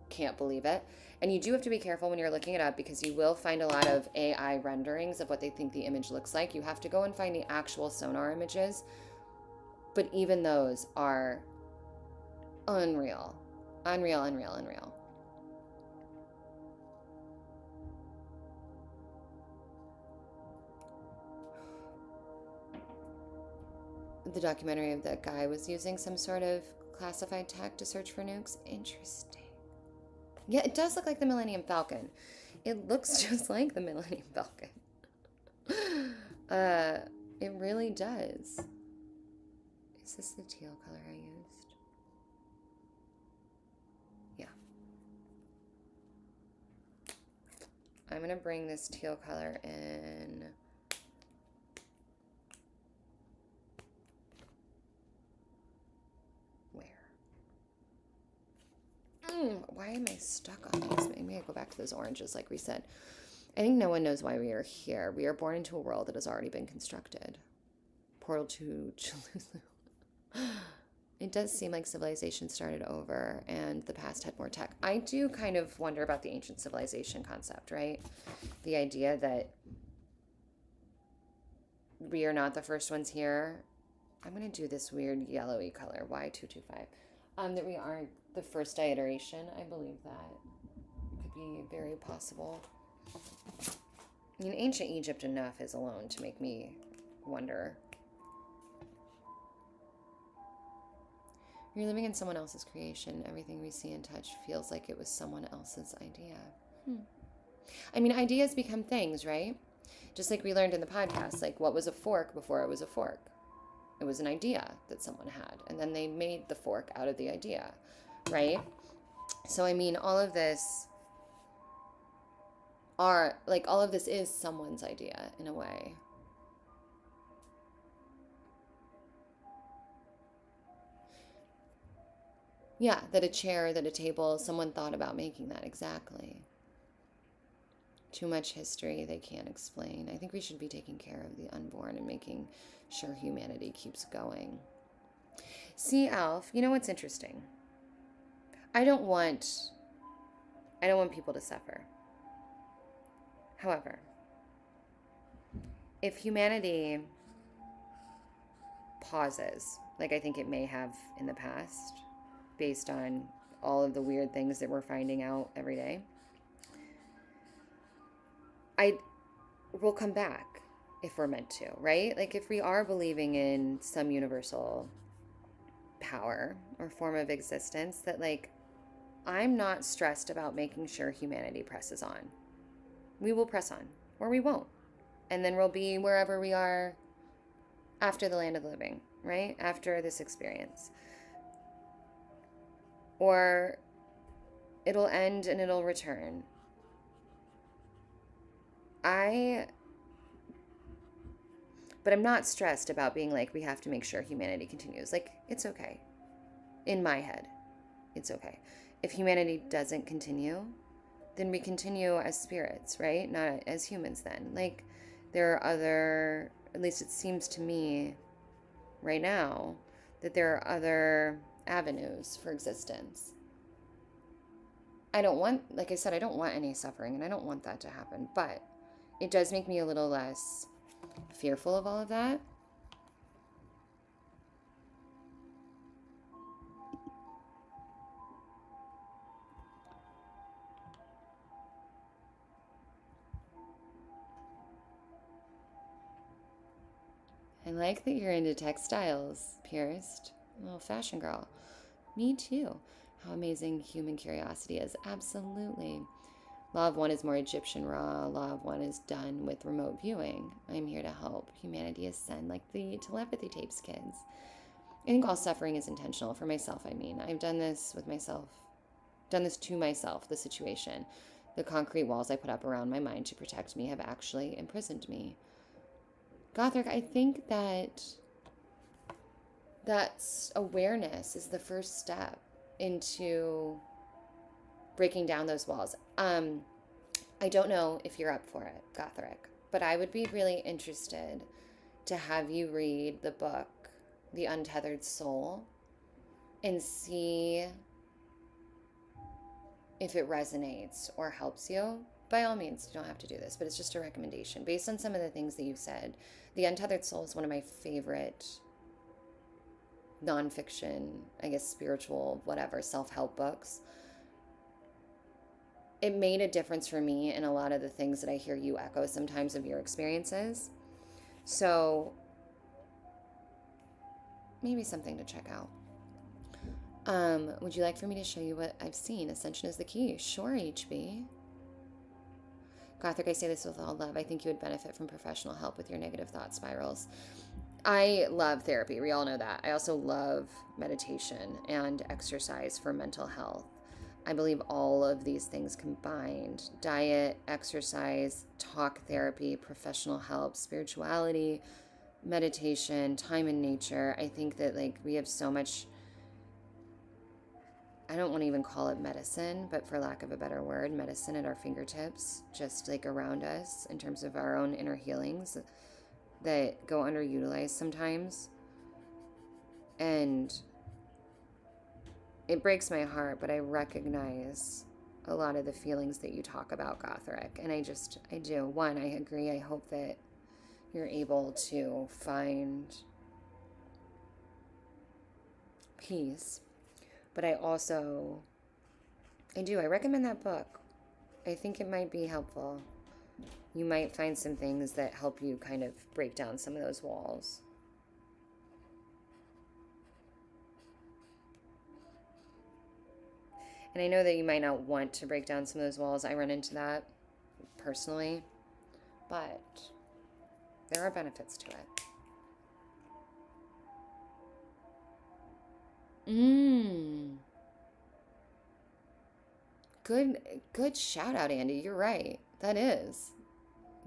can't believe it. And you do have to be careful when you're looking it up because you will find a lot of AI renderings of what they think the image looks like. You have to go and find the actual sonar images. But even those are unreal. Unreal, unreal, unreal. The documentary of that guy was using some sort of classified tech to search for nukes. Interesting. Yeah, it does look like the Millennium Falcon. It looks just like the Millennium Falcon. Uh, it really does. Is this the teal color I used? Yeah. I'm going to bring this teal color in. Where? Why am I stuck on these? Maybe I go back to those oranges like we said. I think no one knows why we are here. We are born into a world that has already been constructed. Portal to Cthulhu. It does seem like civilization started over and the past had more tech. I do kind of wonder about the ancient civilization concept, right? The idea that we are not the first ones here. I'm going to do this weird yellowy color, Y225. That we aren't the first iteration. I believe that could be very possible. I mean, ancient Egypt enough is alone to make me wonder. You're living in someone else's creation. Everything we see and touch feels like it was someone else's idea. I mean, ideas become things, right? Just like we learned in the podcast, like what was a fork before it was a fork? It was an idea that someone had, and then they made the fork out of the idea, right? So, I mean, all of this is someone's idea in a way. Yeah, that a chair, that a table, someone thought about making that, exactly. Too much history they can't explain. I think we should be taking care of the unborn and making sure humanity keeps going. See, Alf, you know what's interesting? I don't want people to suffer. However, if humanity pauses, like I think it may have in the past, based on all of the weird things that we're finding out every day, we'll come back if we're meant to, right? Like if we are believing in some universal power or form of existence, that like I'm not stressed about making sure humanity presses on. We will press on, or we won't. And then we'll be wherever we are after the land of the living, right? After this experience. Or it'll end and it'll return. But I'm not stressed about being like, we have to make sure humanity continues. Like, it's okay. In my head, it's okay. If humanity doesn't continue, then we continue as spirits, right? Not as humans then. Like, there are other, at least it seems to me right now, that there are other avenues for existence. I don't want, like I said, I don't want any suffering, and I don't want that to happen, but it does make me a little less fearful of all of that. I like that you're into textiles, Pierced. Little fashion girl. Me too. How amazing human curiosity is. Absolutely. Law of One is more Egyptian raw. Law of One is done with remote viewing. I'm here to help humanity ascend like the telepathy tapes kids. I think all suffering is intentional. For myself, I mean. I've done this with myself. Done this to myself, the situation. The concrete walls I put up around my mind to protect me have actually imprisoned me. Gothric, I think that's awareness is the first step into breaking down those walls. I don't know if you're up for it, Gothric, but I would be really interested to have you read the book, The Untethered Soul, and see if it resonates or helps you. By all means, you don't have to do this, but it's just a recommendation. Based on some of the things that you've said, The Untethered Soul is one of my favorite nonfiction, I guess spiritual, whatever, self-help books. It made a difference for me in a lot of the things that I hear you echo sometimes of your experiences. So maybe something to check out. Would you like for me to show you what I've seen? Ascension is the key. Sure, HB. Gothic, I say this with all love. I think you would benefit from professional help with your negative thought spirals. I love therapy. We all know that. I also love meditation and exercise for mental health. I believe all of these things combined, diet, exercise, talk therapy, professional help, spirituality, meditation, time in nature. I think that like we have so much, I don't want to even call it medicine, but for lack of a better word, medicine at our fingertips, just like around us in terms of our own inner healings that go underutilized sometimes. And it breaks my heart, but I recognize a lot of the feelings that you talk about, Gothric. And I do. One, I agree. I hope that you're able to find peace. But I recommend that book. I think it might be helpful. You might find some things that help you kind of break down some of those walls. And I know that you might not want to break down some of those walls. I run into that personally. But there are benefits to it. Good shout out, Andy. You're right. That is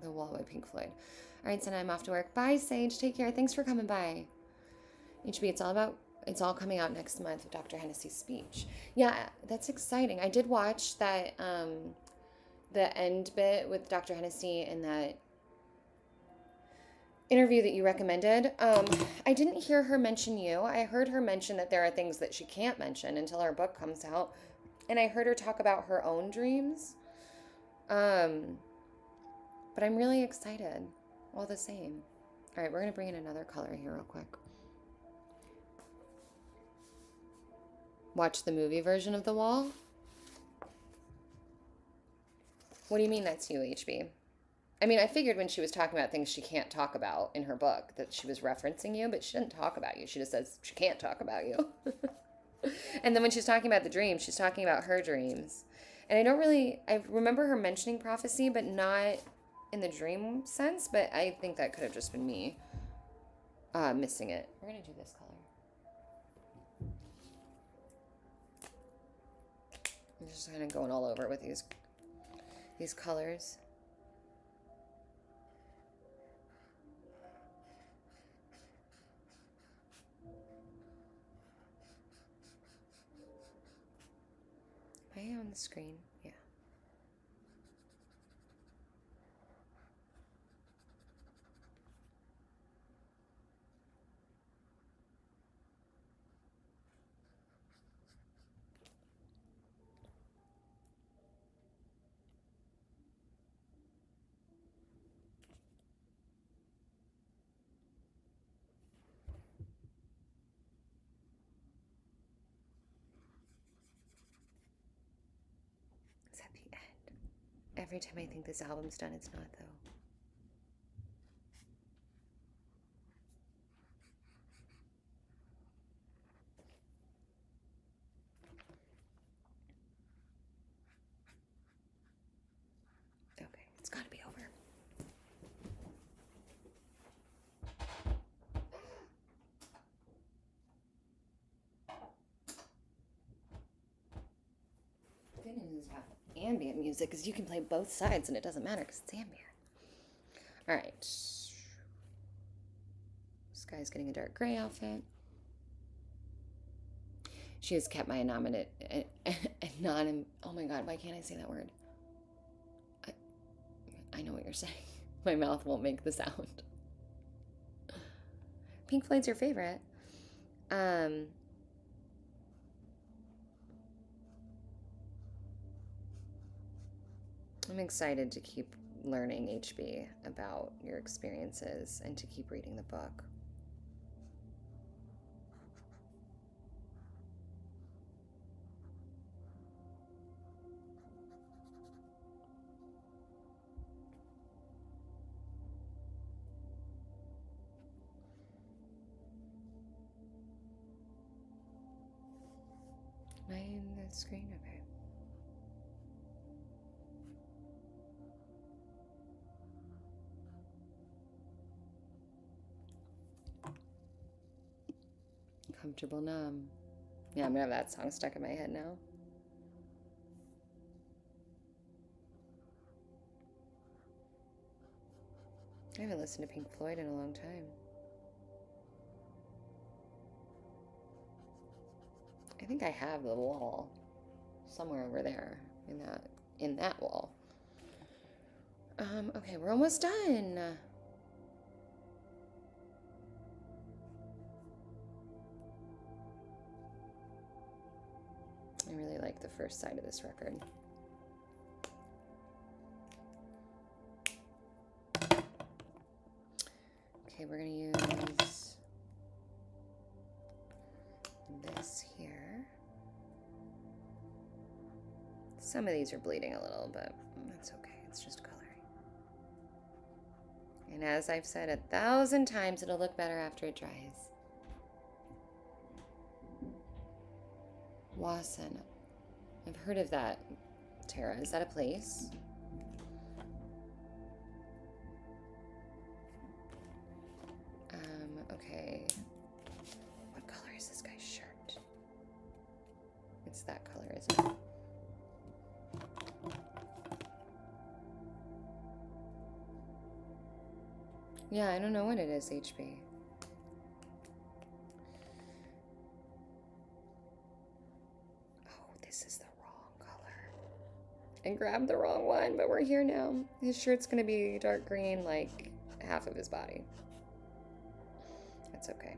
The Wall by Pink Floyd. All right, so now I'm off to work. Bye, Sage. Take care. Thanks for coming by. HB, it's all coming out next month with Dr. Hennessy's speech. Yeah, that's exciting. I did watch that, the end bit with Dr. Hennessy in that interview that you recommended. I didn't hear her mention you. I heard her mention that there are things that she can't mention until her book comes out. And I heard her talk about her own dreams. But I'm really excited all the same. All right, we're going to bring in another color here real quick. Watch the movie version of The Wall? What do you mean that's you, HB? I mean, I figured when she was talking about things she can't talk about in her book that she was referencing you, but she didn't talk about you. She just says she can't talk about you. And then when she's talking about the dreams, she's talking about her dreams. And I remember her mentioning prophecy, but not in the dream sense, but I think that could have just been me missing it. We're going to do this color. I'm just kind of going all over with these colors. Am I on the screen? Yeah. It's at the end. Every time I think this album's done, it's not, though. Okay, it's got to be over. Good news about ambient music is you can play both sides and it doesn't matter because it's ambient. All right. This guy's getting a dark gray outfit. She has kept my anonymous. Oh my God, why can't I say that word? I know what you're saying. My mouth won't make the sound. Pink Floyd's your favorite. I'm excited to keep learning, HB, about your experiences and to keep reading the book. the screen? Okay. Comfortable numb. Yeah, I'm gonna have that song stuck in my head now. I haven't listened to Pink Floyd in a long time. I think I have the wall somewhere over there in that wall. Okay, we're almost done. I really like the first side of this record. Okay, we're gonna use this here. Some of these are bleeding a little, but that's okay. It's just coloring. And as I've said 1,000 times, it'll look better after it dries. Wasson. I've heard of that, Tara. Is that a place? Okay. What color is this guy's shirt? It's that color, isn't it? Yeah, I don't know what it is, HB. Oh, this is the wrong color. I grabbed the wrong one, but we're here now. His shirt's gonna be dark green, like half of his body. That's okay.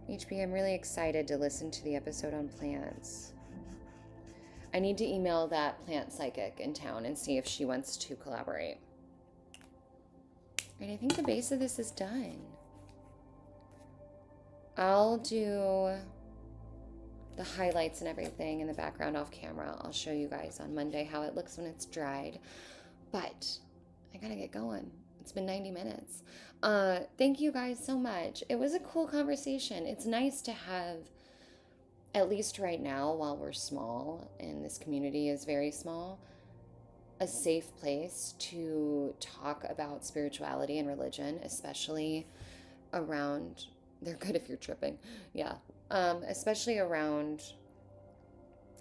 HB, I'm really excited to listen to the episode on plants. I need to email that plant psychic in town and see if she wants to collaborate. And I think the base of this is done. I'll do the highlights and everything in the background off camera. I'll show you guys on Monday how it looks when it's dried. But I gotta get going. It's been 90 minutes. Thank you guys so much. It was a cool conversation. It's nice to have, at least right now, while we're small and this community is very small, a safe place to talk about spirituality and religion, especially around, they're good if you're tripping, yeah, especially around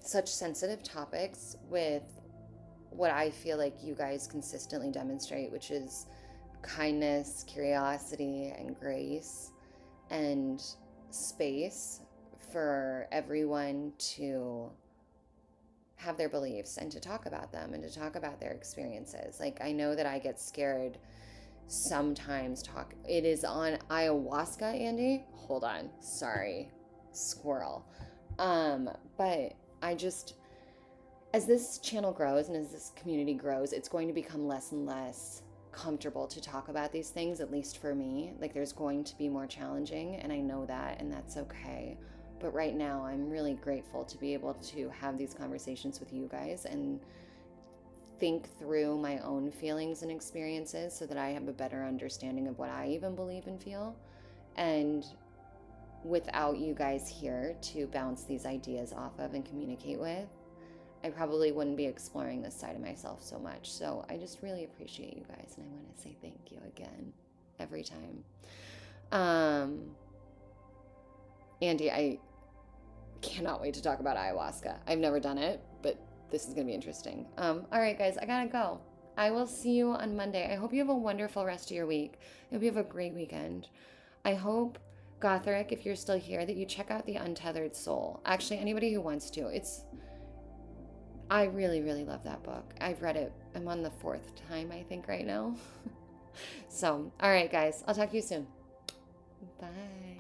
such sensitive topics with what I feel like you guys consistently demonstrate, which is kindness, curiosity, and grace, and space for everyone to have their beliefs and to talk about them and to talk about their experiences. Like, I know that I get scared sometimes it is on ayahuasca, Andy. Hold on. Sorry. Squirrel. But I just, as this channel grows and as this community grows, it's going to become less and less comfortable to talk about these things, at least for me. Like, there's going to be more challenging, and I know that, and that's okay. But right now, I'm really grateful to be able to have these conversations with you guys and think through my own feelings and experiences so that I have a better understanding of what I even believe and feel. And without you guys here to bounce these ideas off of and communicate with, I probably wouldn't be exploring this side of myself so much. So I just really appreciate you guys, and I want to say thank you again every time. Andy, I cannot wait to talk about ayahuasca. I've never done it, but this is going to be interesting. All right, guys, I gotta go. I will see you on Monday. I hope you have a wonderful rest of your week. I hope you have a great weekend. I hope, Gothric, if you're still here, that you check out The Untethered Soul. Actually, anybody who wants to. I really, really love that book. I've read it. I'm on the 4th time, I think, right now. So, all right, guys. I'll talk to you soon. Bye.